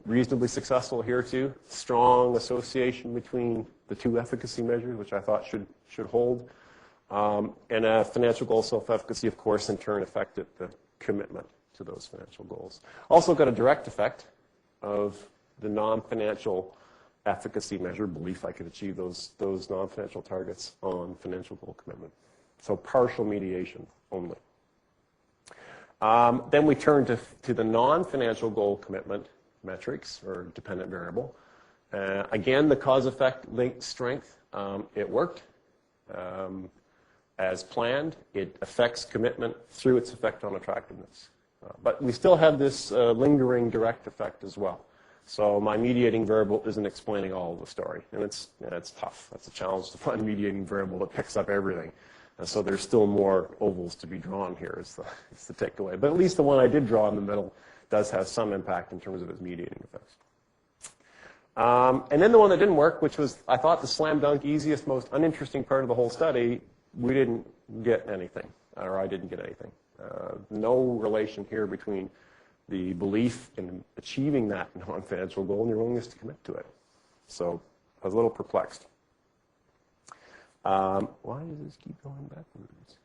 Reasonably successful here too. Strong association between the two efficacy measures, which I thought should hold. And financial goal self-efficacy, of course, in turn affected the commitment to those financial goals. Also got a direct effect of the non-financial efficacy measure, belief I could achieve those non-financial targets on financial goal commitment. So partial mediation only. Then we turn to the non-financial goal commitment metrics, or dependent variable. Again, the cause-effect linked strength, it worked. As planned, it affects commitment through its effect on attractiveness. But we still have this lingering direct effect as well. So my mediating variable isn't explaining all of the story, and it's tough. That's a challenge to find a mediating variable that picks up everything. And so there's still more ovals to be drawn here is the takeaway. But at least the one I did draw in the middle does have some impact in terms of its mediating effects. And then the one that didn't work, which was, I thought, the slam dunk, easiest, most uninteresting part of the whole study, we didn't get anything, or I didn't get anything. No relation here between the belief in achieving that non-financial goal and your willingness to commit to it. So I was a little perplexed. Why does this keep going backwards?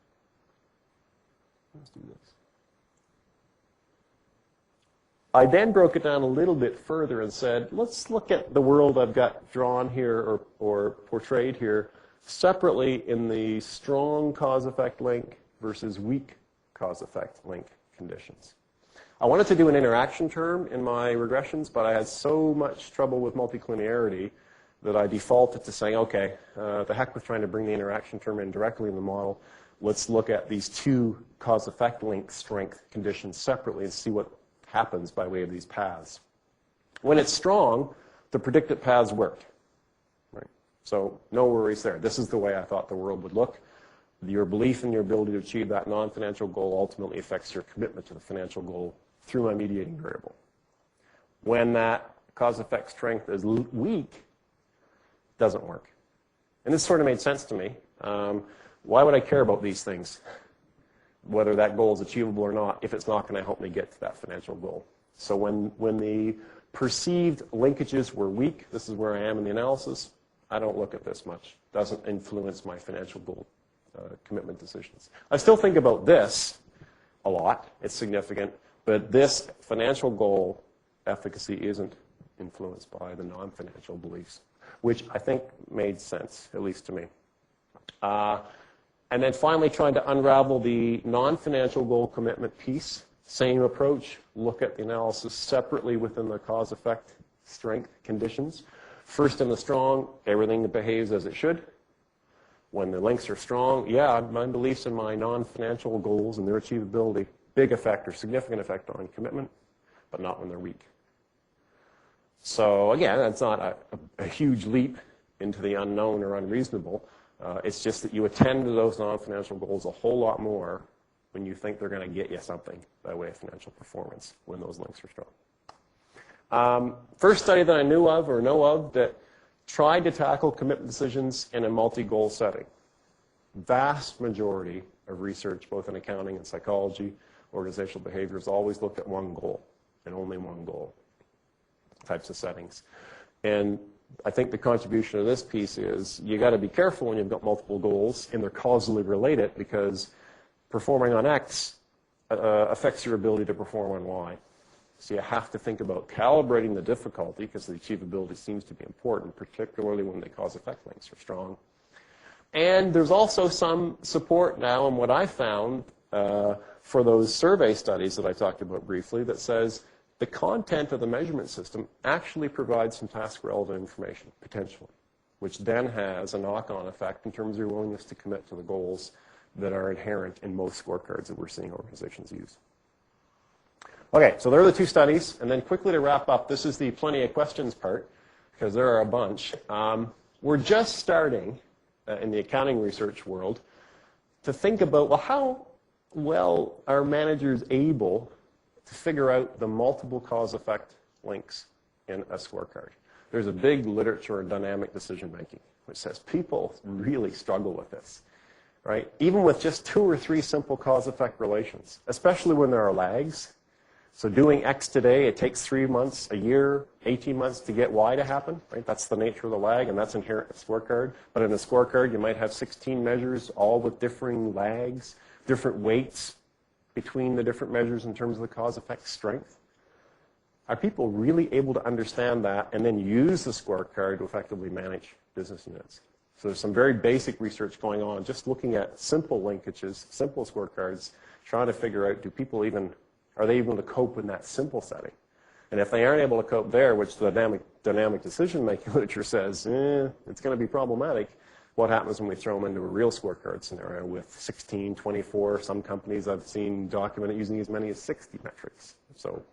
Let's do this. I then broke it down a little bit further and said, let's look at the world I've got drawn here or portrayed here separately in the strong cause-effect link versus weak cause-effect link conditions. I wanted to do an interaction term in my regressions, but I had so much trouble with multiclinearity that I defaulted to saying, okay, the heck with trying to bring the interaction term in directly in the model. Let's look at these two cause-effect link strength conditions separately and see what happens by way of these paths. When it's strong, the predicted paths worked. Right? So no worries there. This is the way I thought the world would look. Your belief in your ability to achieve that non-financial goal ultimately affects your commitment to the financial goal through my mediating variable. When that cause-effect strength is weak, it doesn't work. And this sort of made sense to me. Why would I care about these things, whether that goal is achievable or not, if it's not going to help me get to that financial goal? So when the perceived linkages were weak, this is where I am in the analysis, I don't look at this much. It doesn't influence my financial goal commitment decisions. I still think about this a lot. It's significant. But this financial goal efficacy isn't influenced by the non-financial beliefs, which I think made sense, at least to me. And then finally, trying to unravel the non-financial goal commitment piece. Same approach, look at the analysis separately within the cause-effect strength conditions. First, in the strong, everything that behaves as it should. When the links are strong, yeah, my beliefs in my non-financial goals and their achievability, big effect or significant effect on commitment, but not when they're weak. So again, that's not a huge leap into the unknown or unreasonable. It's just that you attend to those non-financial goals a whole lot more when you think they're going to get you something by way of financial performance when those links are strong. First study that I knew of or know of that tried to tackle commitment decisions in a multi-goal setting. Vast majority of research, both in accounting and psychology, organizational behavior, has always looked at one goal and only one goal types of settings. And I think the contribution of this piece is you got to be careful when you've got multiple goals and they're causally related, because performing on X affects your ability to perform on Y. So you have to think about calibrating the difficulty, because the achievability seems to be important, particularly when the cause-effect links are strong. And there's also some support now in what I found for those survey studies that I talked about briefly that says the content of the measurement system actually provides some task-relevant information, potentially, which then has a knock-on effect in terms of your willingness to commit to the goals that are inherent in most scorecards that we're seeing organizations use. Okay, so there are the two studies. And then quickly to wrap up, this is the plenty of questions part, because there are a bunch. We're just starting in the accounting research world to think about, well, how well are managers able to figure out the multiple cause-effect links in a scorecard? There's a big literature on dynamic decision-making, which says people really struggle with this, right? Even with just 2 or 3 simple cause-effect relations, especially when there are lags. So doing X today, it takes 3 months, a year, 18 months to get Y to happen, right? That's the nature of the lag, and that's inherent in a scorecard. But in a scorecard, you might have 16 measures, all with differing lags, different weights between the different measures in terms of the cause-effect strength. Are people really able to understand that and then use the scorecard to effectively manage business units? So there's some very basic research going on, just looking at simple linkages, simple scorecards, trying to figure out, are they able to cope in that simple setting? And if they aren't able to cope there, which the dynamic decision-making literature says, it's going to be problematic, what happens when we throw them into a real scorecard scenario with 16, 24, some companies I've seen documented using as many as 60 metrics. So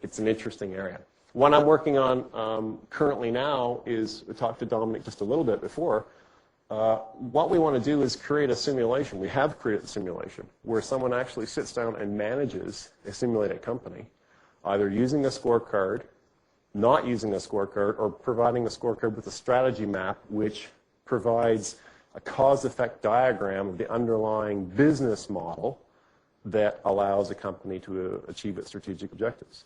it's an interesting area. One I'm working on currently now is, I talked to Dominic just a little bit before, what we want to do is create a simulation. We have created a simulation where someone actually sits down and manages a simulated company, either using a scorecard, not using a scorecard, or providing a scorecard with a strategy map which provides a cause-effect diagram of the underlying business model that allows a company to achieve its strategic objectives.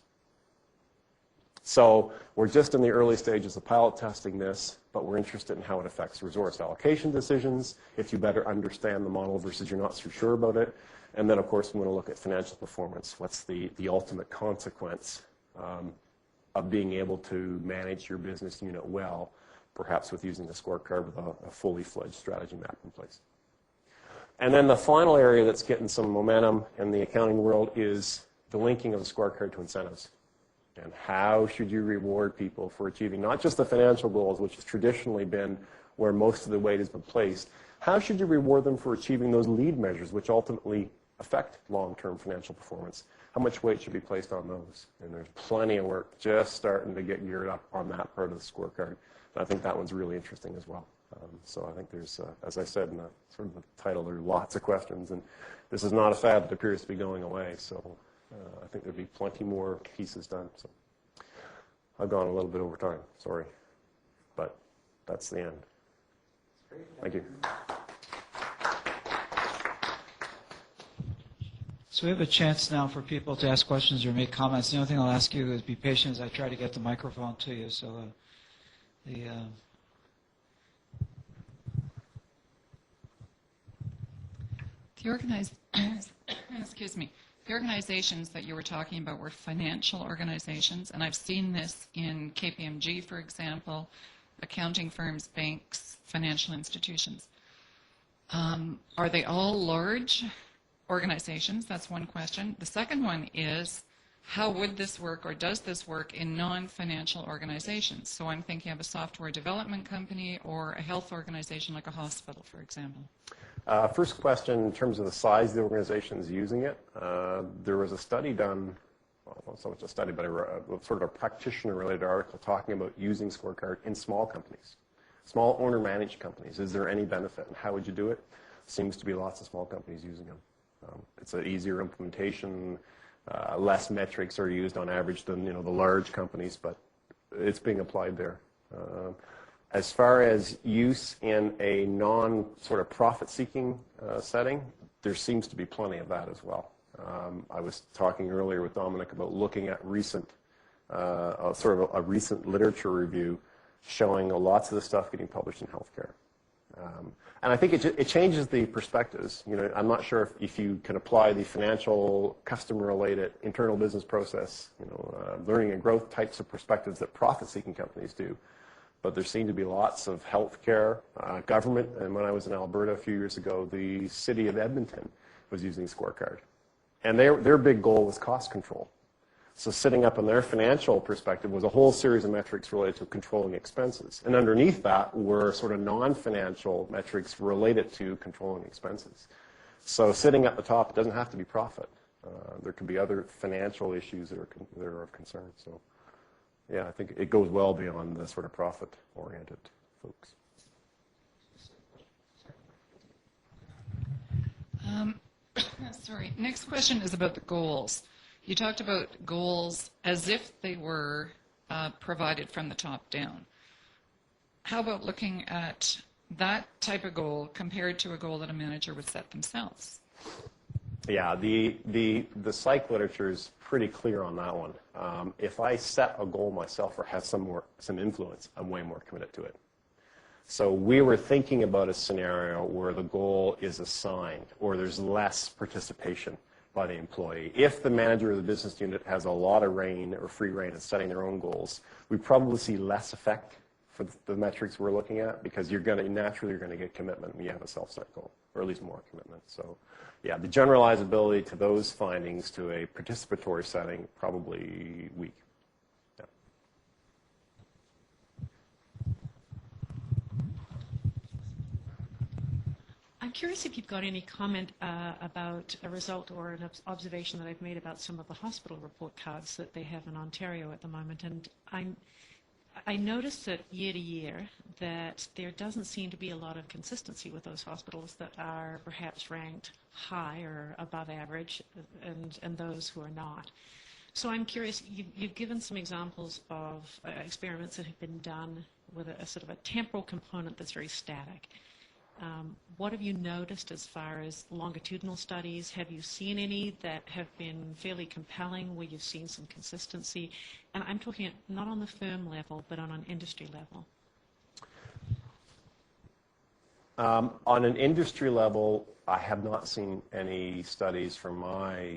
So we're just in the early stages of pilot testing this, but we're interested in how it affects resource allocation decisions, if you better understand the model versus you're not so sure about it. And then, of course, we want to look at financial performance. What's the ultimate consequence of being able to manage your business unit well, perhaps with using a scorecard with a fully fledged strategy map in place. And then the final area that's getting some momentum in the accounting world is the linking of the scorecard to incentives. And how should you reward people for achieving not just the financial goals, which has traditionally been where most of the weight has been placed, how should you reward them for achieving those lead measures, which ultimately affect long-term financial performance? How much weight should be placed on those? And there's plenty of work just starting to get geared up on that part of the scorecard. And I think that one's really interesting as well. So I think there's, as I said in the sort of the title, there are lots of questions. And this is not a fad that appears to be going away. So I think there'll be plenty more pieces done. So I've gone a little bit over time, sorry. But that's the end. Thank you. So we have a chance now for people to ask questions or make comments. The only thing I'll ask you is be patient as I try to get the microphone to you. So the excuse me, The organizations that you were talking about were financial organizations, and I've seen this in KPMG, for example, accounting firms, banks, financial institutions. Are they all large organizations? That's one question. The second one is, how would this work, or does this work in non-financial organizations? So I'm thinking of a software development company or a health organization like a hospital, for example. First question, in terms of the size of the organizations using it, there was a study done, well, not so much a study, but sort of a practitioner-related article talking about using Scorecard in small companies, small owner-managed companies. Is there any benefit, and how would you do it? Seems to be lots of small companies using them. It's an easier implementation. Less metrics are used on average than the large companies, but it's being applied there. As far as use in a non-sort of profit-seeking setting, there seems to be plenty of that as well. I was talking earlier with Dominic about looking at recent, sort of a recent literature review showing lots of the stuff getting published in healthcare. And I think it changes the perspectives. I'm not sure if you can apply the financial, customer-related, internal business process, learning and growth types of perspectives that profit-seeking companies do. But there seem to be lots of healthcare, government, and when I was in Alberta a few years ago, the city of Edmonton was using Scorecard. And their big goal was cost control. So sitting up in their financial perspective was a whole series of metrics related to controlling expenses. And underneath that were sort of non-financial metrics related to controlling expenses. So sitting at the top, it doesn't have to be profit. There can be other financial issues that are of concern. So yeah, I think it goes well beyond the sort of profit-oriented folks. Sorry. Next question is about the goals. You talked about goals as if they were provided from the top down. How about looking at that type of goal compared to a goal that a manager would set themselves? Yeah, the psych literature is pretty clear on that one. If I set a goal myself or have some influence, I'm way more committed to it. So we were thinking about a scenario where the goal is assigned or there's less participation by the employee. If the manager of the business unit has a lot of reign or free reign in setting their own goals, we probably see less effect for the metrics we're looking at because naturally you're going to get commitment when you have a self-set goal, or at least more commitment. So yeah, the generalizability to those findings to a participatory setting, probably weak. Yeah. I'm curious if you've got any comment about a result or an observation that I've made about some of the hospital report cards that they have in Ontario at the moment. And I noticed that year to year that there doesn't seem to be a lot of consistency with those hospitals that are perhaps ranked high or above average and those who are not. So I'm curious, you've given some examples of experiments that have been done with a sort of a temporal component that's very static. What have you noticed as far as longitudinal studies? Have you seen any that have been fairly compelling where you've seen some consistency? And I'm talking not on the firm level, but on an industry level. On an industry level, I have not seen any studies from my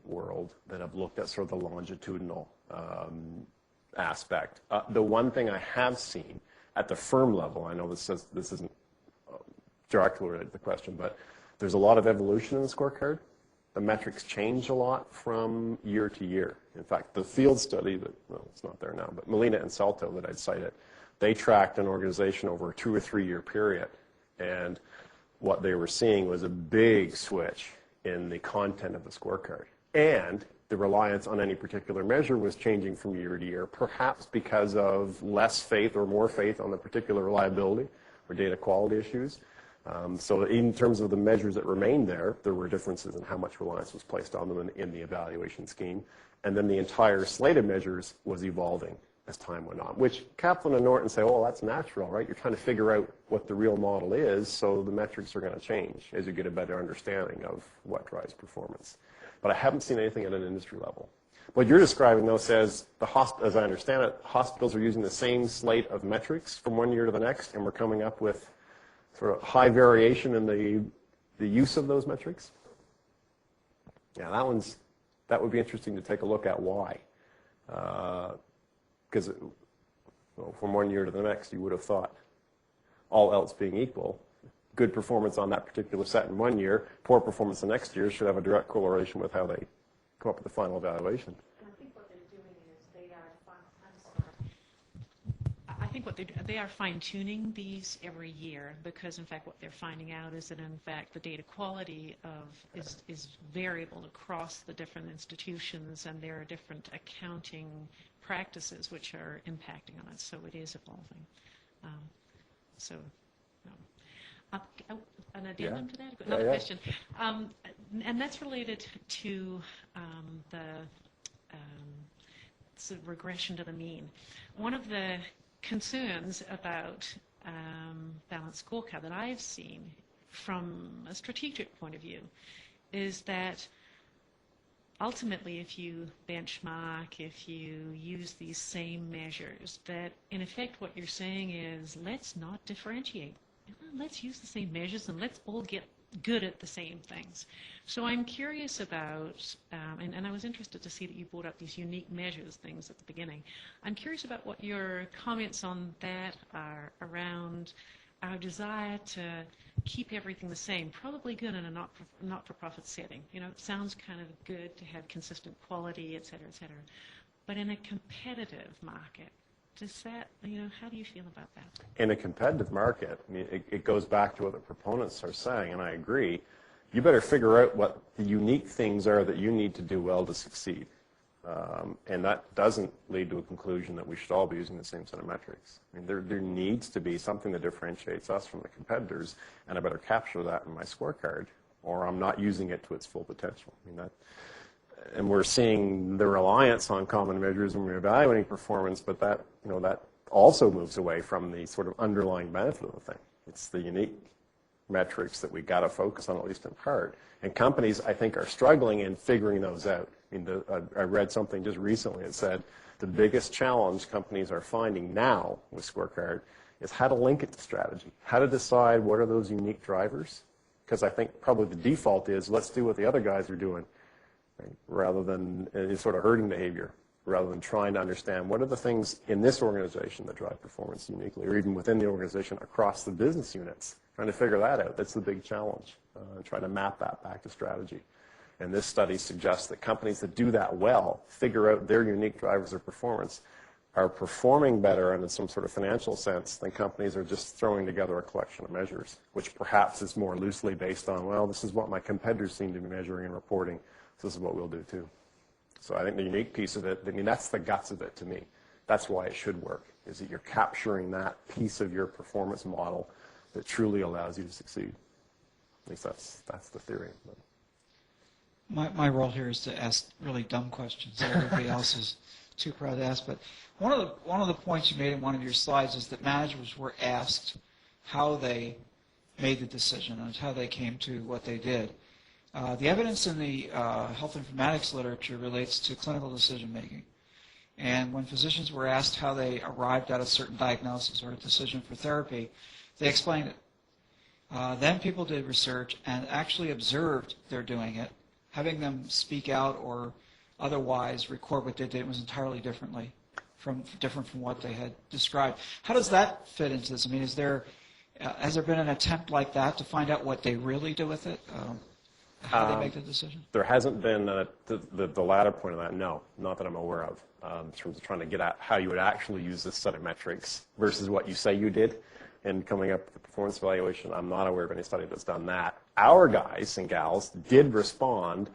world that have looked at sort of the longitudinal aspect. The one thing I have seen at the firm level, I know this isn't directly related to the question, but there's a lot of evolution in the scorecard. The metrics change a lot from year to year. In fact, the field study that, well, it's not there now, but Molina and Salto that I'd cited, they tracked an organization over a 2 or 3 year period. And what they were seeing was a big switch in the content of the scorecard. And the reliance on any particular measure was changing from year to year, perhaps because of less faith or more faith on the particular reliability or data quality issues. So in terms of the measures that remained there were differences in how much reliance was placed on them in the evaluation scheme. And then the entire slate of measures was evolving as time went on, which Kaplan and Norton say, oh, that's natural, right? You're trying to figure out what the real model is, so the metrics are going to change as you get a better understanding of what drives performance. But I haven't seen anything at an industry level. What you're describing, though, says, as I understand it, hospitals are using the same slate of metrics from one year to the next, and we're coming up with sort of high variation in the use of those metrics. Yeah, that one's that would be interesting to take a look at why. Because from one year to the next, you would have thought, all else being equal, good performance on that particular set in one year, poor performance the next year should have a direct correlation with how they come up with the final evaluation. And I think what they're doing is they are fine-tuning these every year, because in fact what they're finding out is that in fact the data quality is variable across the different institutions, and there are different accounting practices which are impacting on it, so it is evolving. An addendum to that? Another question. And that's related to the sort of regression to the mean. One of the concerns about balanced scorecard that I've seen from a strategic point of view is that ultimately, if you benchmark, if you use these same measures, that in effect what you're saying is, let's not differentiate. Let's use the same measures and let's all get good at the same things. So I'm curious about, and I was interested to see that you brought up these unique measures things at the beginning. I'm curious about what your comments on that are around our desire to keep everything the same, probably good in a not-for-profit setting. You know, it sounds kind of good to have consistent quality, et cetera, et cetera. But in a competitive market, does that, you know, how do you feel about that? In a competitive market, I mean, it goes back to what the proponents are saying, and I agree. You better figure out what the unique things are that you need to do well to succeed. And that doesn't lead to a conclusion that we should all be using the same set of metrics. I mean, there needs to be something that differentiates us from the competitors, and I better capture that in my scorecard, or I'm not using it to its full potential. I mean, and we're seeing the reliance on common measures when we're evaluating performance, but that, you know, that also moves away from the sort of underlying benefit of the thing. It's the unique metrics that we got to focus on, at least in part. And companies, I think, are struggling in figuring those out. I mean, I read something just recently that said the biggest challenge companies are finding now with Scorecard is how to link it to strategy, how to decide what are those unique drivers. Because I think probably the default is let's do what the other guys are doing, right? Rather than it's sort of herding behavior, rather than trying to understand what are the things in this organization that drive performance uniquely, or even within the organization across the business units. Trying to figure that out, that's the big challenge, trying to map that back to strategy. And this study suggests that companies that do that well, figure out their unique drivers of performance, are performing better and in some sort of financial sense than companies are just throwing together a collection of measures, which perhaps is more loosely based on, well, this is what my competitors seem to be measuring and reporting, so this is what we'll do too. So I think the unique piece of it, I mean, that's the guts of it to me. That's why it should work, is that you're capturing that piece of your performance model that truly allows you to succeed. At least that's the theory. My role here is to ask really dumb questions that everybody else is too proud to ask. But one of the points you made in one of your slides is that managers were asked how they made the decision and how they came to what they did. The evidence in the health informatics literature relates to clinical decision making. And when physicians were asked how they arrived at a certain diagnosis or a decision for therapy, they explained it. Then people did research and actually observed they're doing it. Having them speak out or otherwise record what they did was entirely different from what they had described. How does that fit into this? I mean, has there been an attempt like that to find out what they really do with it? How they make the decision? There hasn't been the latter point of that, no, not that I'm aware of, in terms of trying to get at how you would actually use this set of metrics versus what you say you did in coming up with the performance evaluation. I'm not aware of any study that's done that. Our guys and gals did respond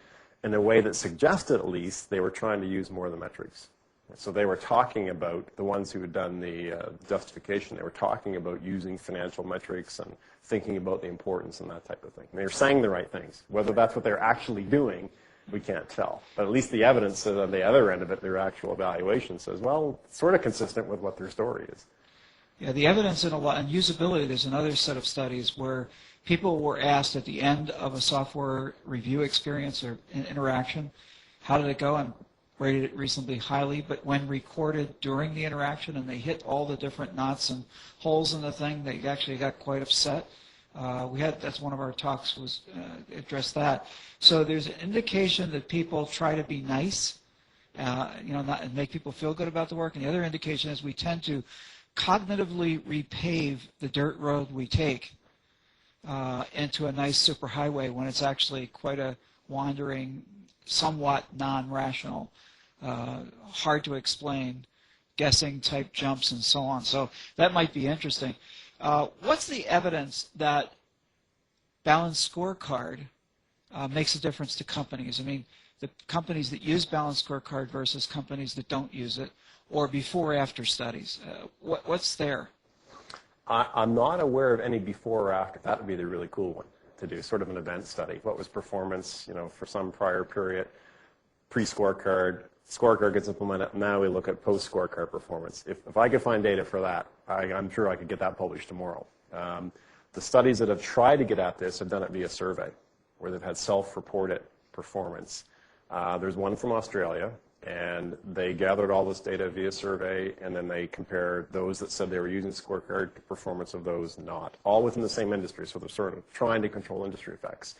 in a way that suggested, at least, they were trying to use more of the metrics. So they were talking about, the ones who had done the justification, they were talking about using financial metrics and thinking about the importance and that type of thing. And they were saying the right things. Whether that's what they're actually doing, we can't tell. But at least the evidence on the other end of it, their actual evaluation says, well, it's sort of consistent with what their story is. Yeah, the evidence and usability, there's another set of studies where people were asked at the end of a software review experience or interaction, how did it go, and rated it reasonably highly, but when recorded during the interaction and they hit all the different knots and holes in the thing, they actually got quite upset That's one of our talks was addressed that. So there's an indication that people try to be nice, and make people feel good about the work. And the other indication is we tend to cognitively repave the dirt road we take into a nice superhighway when it's actually quite a wandering, somewhat non-rational, hard to explain, guessing type jumps and so on. So that might be interesting. What's the evidence that balanced scorecard makes a difference to companies? I mean, the companies that use balanced scorecard versus companies that don't use it, or before-after studies. What's there? I'm not aware of any before or after. That would be the really cool one to do, sort of an event study. What was performance, for some prior period, pre-scorecard, scorecard gets implemented, now we look at post-scorecard performance. If I could find data for that, I'm sure I could get that published tomorrow. The studies that have tried to get at this have done it via survey, where they've had self-reported performance. There's one from Australia, and they gathered all this data via survey, and then they compared those that said they were using scorecard to performance of those not, all within the same industry, so they're sort of trying to control industry effects.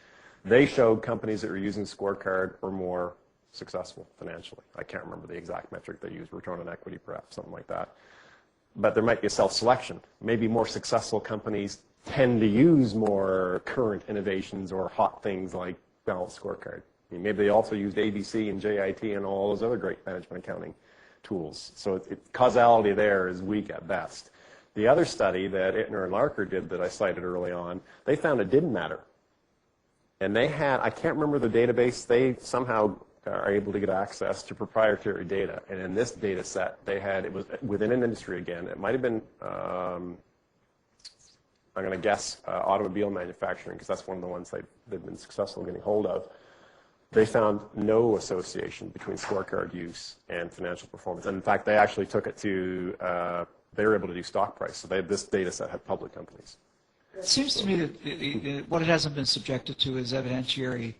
They showed companies that were using scorecard were more successful financially. I can't remember the exact metric they used, return on equity perhaps, something like that. But there might be a self-selection. Maybe more successful companies tend to use more current innovations or hot things like balanced scorecard. I mean, maybe they also used ABC and JIT and all those other great management accounting tools. So causality there is weak at best. The other study that Ittner and Larker did that I cited early on, they found it didn't matter. And they had, I can't remember the database, they somehow are able to get access to proprietary data. And in this data set, they had, it was within an industry again, it might have been, I'm going to guess automobile manufacturing, because that's one of the ones they've been successful getting hold of. They found no association between scorecard use and financial performance. And in fact, they actually took it to, they were able to do stock price. So this data set had public companies. It seems to me that what it hasn't been subjected to is evidentiary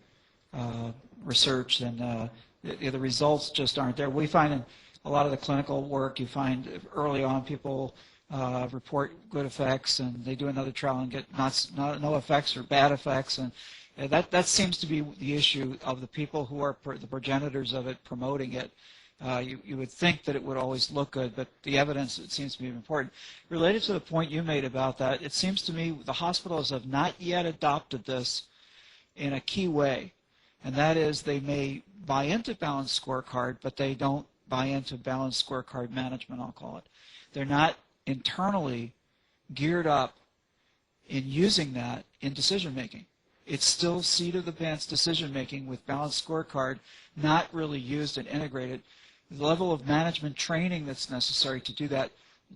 research, and the results just aren't there. We find in a lot of the clinical work, you find early on people report good effects, and they do another trial and get no effects or bad effects, and that seems to be the issue of the people who are the progenitors of it promoting it. You would think that it would always look good, but the evidence, it seems to be important. Related to the point you made about that, it seems to me the hospitals have not yet adopted this in a key way, and that is they may buy into balanced scorecard, but they don't buy into balanced scorecard management, I'll call it. They're not internally geared up in using that in decision making. It's still seat of the pants decision making with balanced scorecard, not really used and integrated. The level of management training that's necessary to do that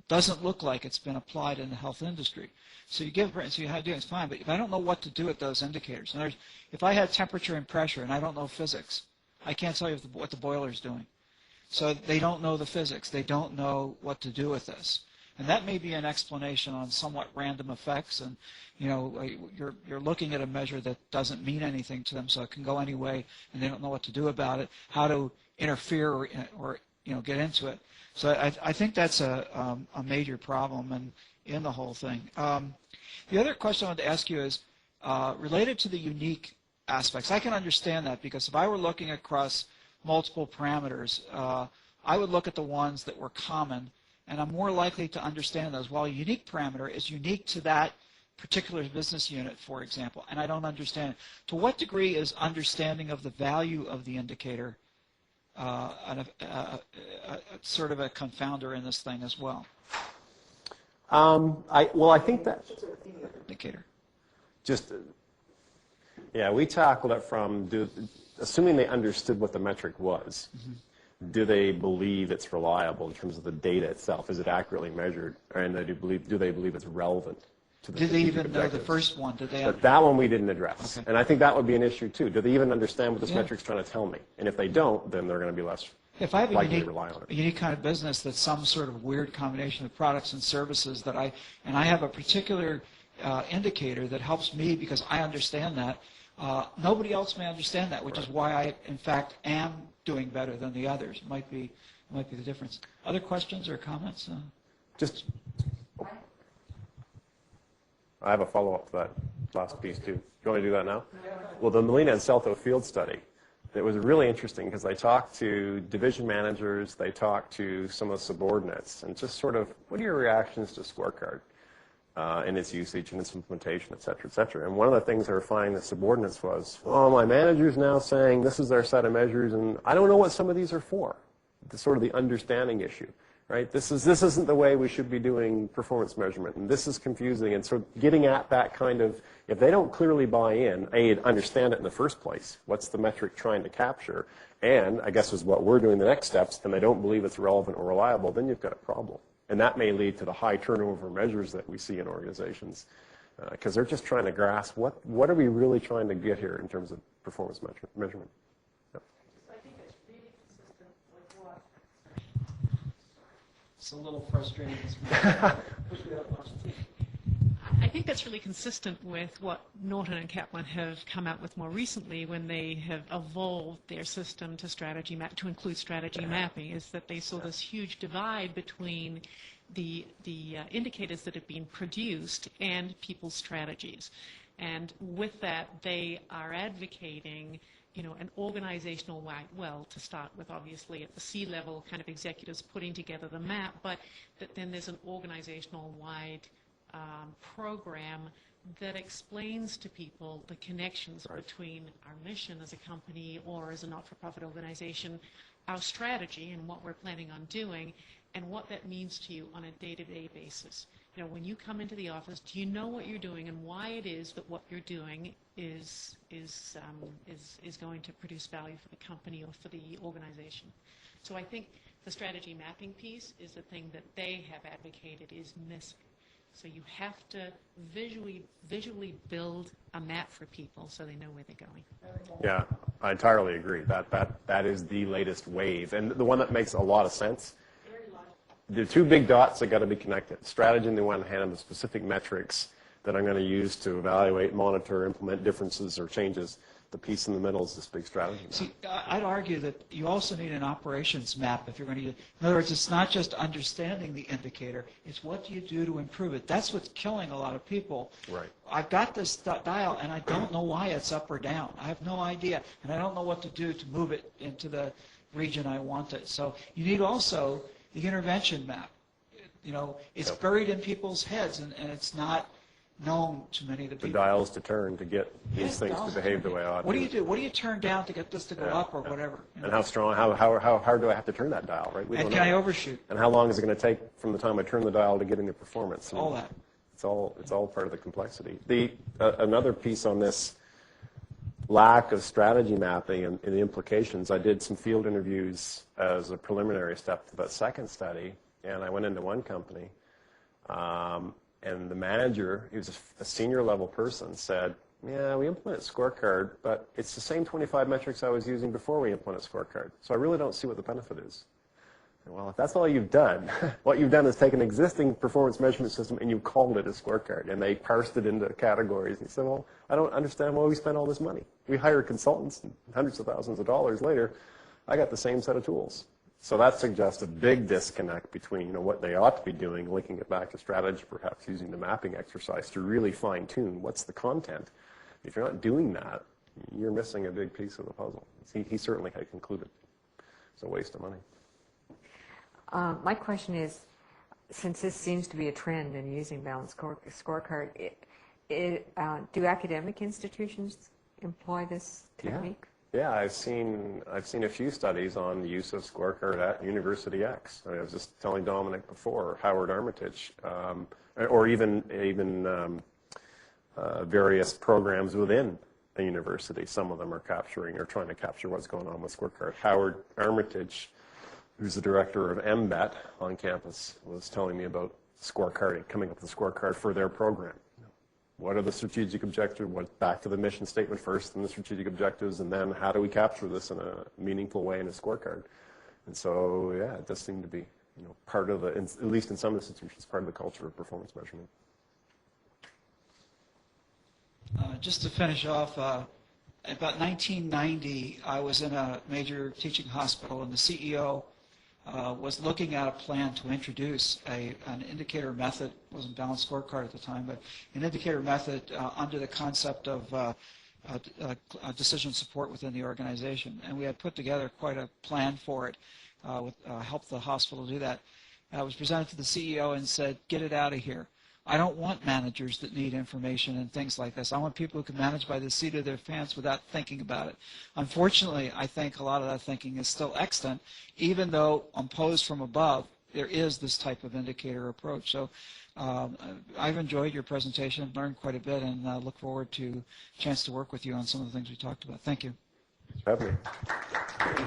doesn't look like it's been applied in the health industry. So you give, so you have to do it's fine, but if I don't know what to do with those indicators, in other words, if I had temperature and pressure and I don't know physics, I can't tell you what the boiler's doing. So they don't know the physics. They don't know what to do with this. And that may be an explanation on somewhat random effects, and you're looking at a measure that doesn't mean anything to them, so it can go any way, and they don't know what to do about it, how to interfere or get into it. So I think that's a major problem in the whole thing. The other question I wanted to ask you is related to the unique aspects. I can understand that, because if I were looking across multiple parameters, I would look at the ones that were common, and I'm more likely to understand those. While a unique parameter is unique to that particular business unit, for example, and I don't understand it. To what degree is understanding of the value of the indicator sort of a confounder in this thing as well? I think that Indicator. We tackled it from assuming they understood what the metric was. Mm-hmm. Do they believe it's reliable in terms of the data itself? Is it accurately measured? And do they believe it's relevant to the Did they even objectives? know the first one? Did they? But that one we didn't address. Okay. And I think that would be an issue too. Do they even understand what this metric's trying to tell me? And if they don't, then they're going to be less likely to rely on it. A unique kind of business that's some sort of weird combination of products and services that I have a particular indicator that helps me because I understand that. Nobody else may understand that, which is why I, in fact, am doing better than the others. Might be the difference. Other questions or comments? I have a follow-up to that last piece too. You want to do that now? Well, the Molina and Celto field study, it was really interesting because they talked to division managers, they talked to some of the subordinates, and just sort of, what are your reactions to Scorecard and its usage and its implementation, et cetera, et cetera. And one of the things they were finding the subordinates was, oh, my manager's now saying this is our set of measures, and I don't know what some of these are for. The sort of the understanding issue. Right? This isn't the way we should be doing performance measurement, and this is confusing. And so getting at that kind of, if they don't clearly buy in, understand it in the first place, what's the metric trying to capture, and I guess is what we're doing the next steps, then they don't believe it's relevant or reliable, then you've got a problem. And that may lead to the high turnover measures that we see in organizations, because they're just trying to grasp what are we really trying to get here in terms of performance measurement. It's a little frustrating. I think that's really consistent with what Norton and Kaplan have come out with more recently when they have evolved their system to include strategy mapping, is that they saw this huge divide between the indicators that have been produced and people's strategies. And with that, they are advocating an organizational wide, well, to start with, obviously, at the C-level kind of executives putting together the map, but that then there's an organizational wide program that explains to people the connections between our mission as a company or as a not-for-profit organization, our strategy and what we're planning on doing, and what that means to you on a day-to-day basis. When you come into the office, do you know what you're doing and why it is that what you're doing is going to produce value for the company or for the organization? So I think the strategy mapping piece is the thing that they have advocated is missing. So you have to visually build a map for people so they know where they're going. Yeah, I entirely agree. That is the latest wave, and the one that makes a lot of sense. The two big dots that got to be connected. Strategy on the one hand and the specific metrics that I'm going to use to evaluate, monitor, implement differences or changes. The piece in the middle is this big strategy map. See, I'd argue that you also need an operations map if you're going to use it. In other words, it's not just understanding the indicator, it's what do you do to improve it. That's what's killing a lot of people. Right. I've got this dial and I don't know why it's up or down. I have no idea, and I don't know what to do to move it into the region I want it. So you need also the intervention map. It's buried in people's heads, and it's not known to many of the people. The dials to turn to get these things to behave the way I ought to. What do you do? What do you turn down to get this to go up or whatever? And how strong, how hard do I have to turn that dial, right? And can I overshoot? And how long is it going to take from the time I turn the dial to getting the performance? All that. It's all part of the complexity. Another piece on this lack of strategy mapping and the implications, I did some field interviews as a preliminary step to that second study, and I went into one company, and the manager, he was a senior level person, said, yeah, we implement Scorecard, but it's the same 25 metrics I was using before we implemented Scorecard, so I really don't see what the benefit is. Well, if that's all you've done, what you've done is take an existing performance measurement system and you called it a scorecard, and they parsed it into categories. And he said, well, I don't understand why we spend all this money. We hire consultants, and hundreds of thousands of dollars later, I got the same set of tools. So that suggests a big disconnect between what they ought to be doing, linking it back to strategy, perhaps using the mapping exercise to really fine-tune what's the content. If you're not doing that, you're missing a big piece of the puzzle. He certainly had concluded it's a waste of money. My question is, since this seems to be a trend in using balanced scorecard, do academic institutions employ this technique? Yeah, I've seen a few studies on the use of Scorecard at University X. I was just telling Dominic before, Howard Armitage, or even various programs within a university. Some of them are trying to capture what's going on with Scorecard. Howard Armitage, who's the director of MBET on campus, was telling me about scorecarding, coming up with a scorecard for their program. What are the strategic objectives? Back to the mission statement first, and the strategic objectives, and then how do we capture this in a meaningful way in a scorecard? And so, yeah, it does seem to be, part of at least in some institutions, part of the culture of performance measurement. Just to finish off, about 1990, I was in a major teaching hospital, and the CEO was looking at a plan to introduce an indicator method. It wasn't balanced scorecard at the time, but an indicator method under the concept of decision support within the organization. And we had put together quite a plan for it, helped the hospital do that. It was presented to the CEO and said, get it out of here. I don't want managers that need information and things like this. I want people who can manage by the seat of their pants without thinking about it. Unfortunately, I think a lot of that thinking is still extant, even though imposed from above, there is this type of indicator approach. So I've enjoyed your presentation, learned quite a bit, and look forward to a chance to work with you on some of the things we talked about. Thank you. Thanks for having me.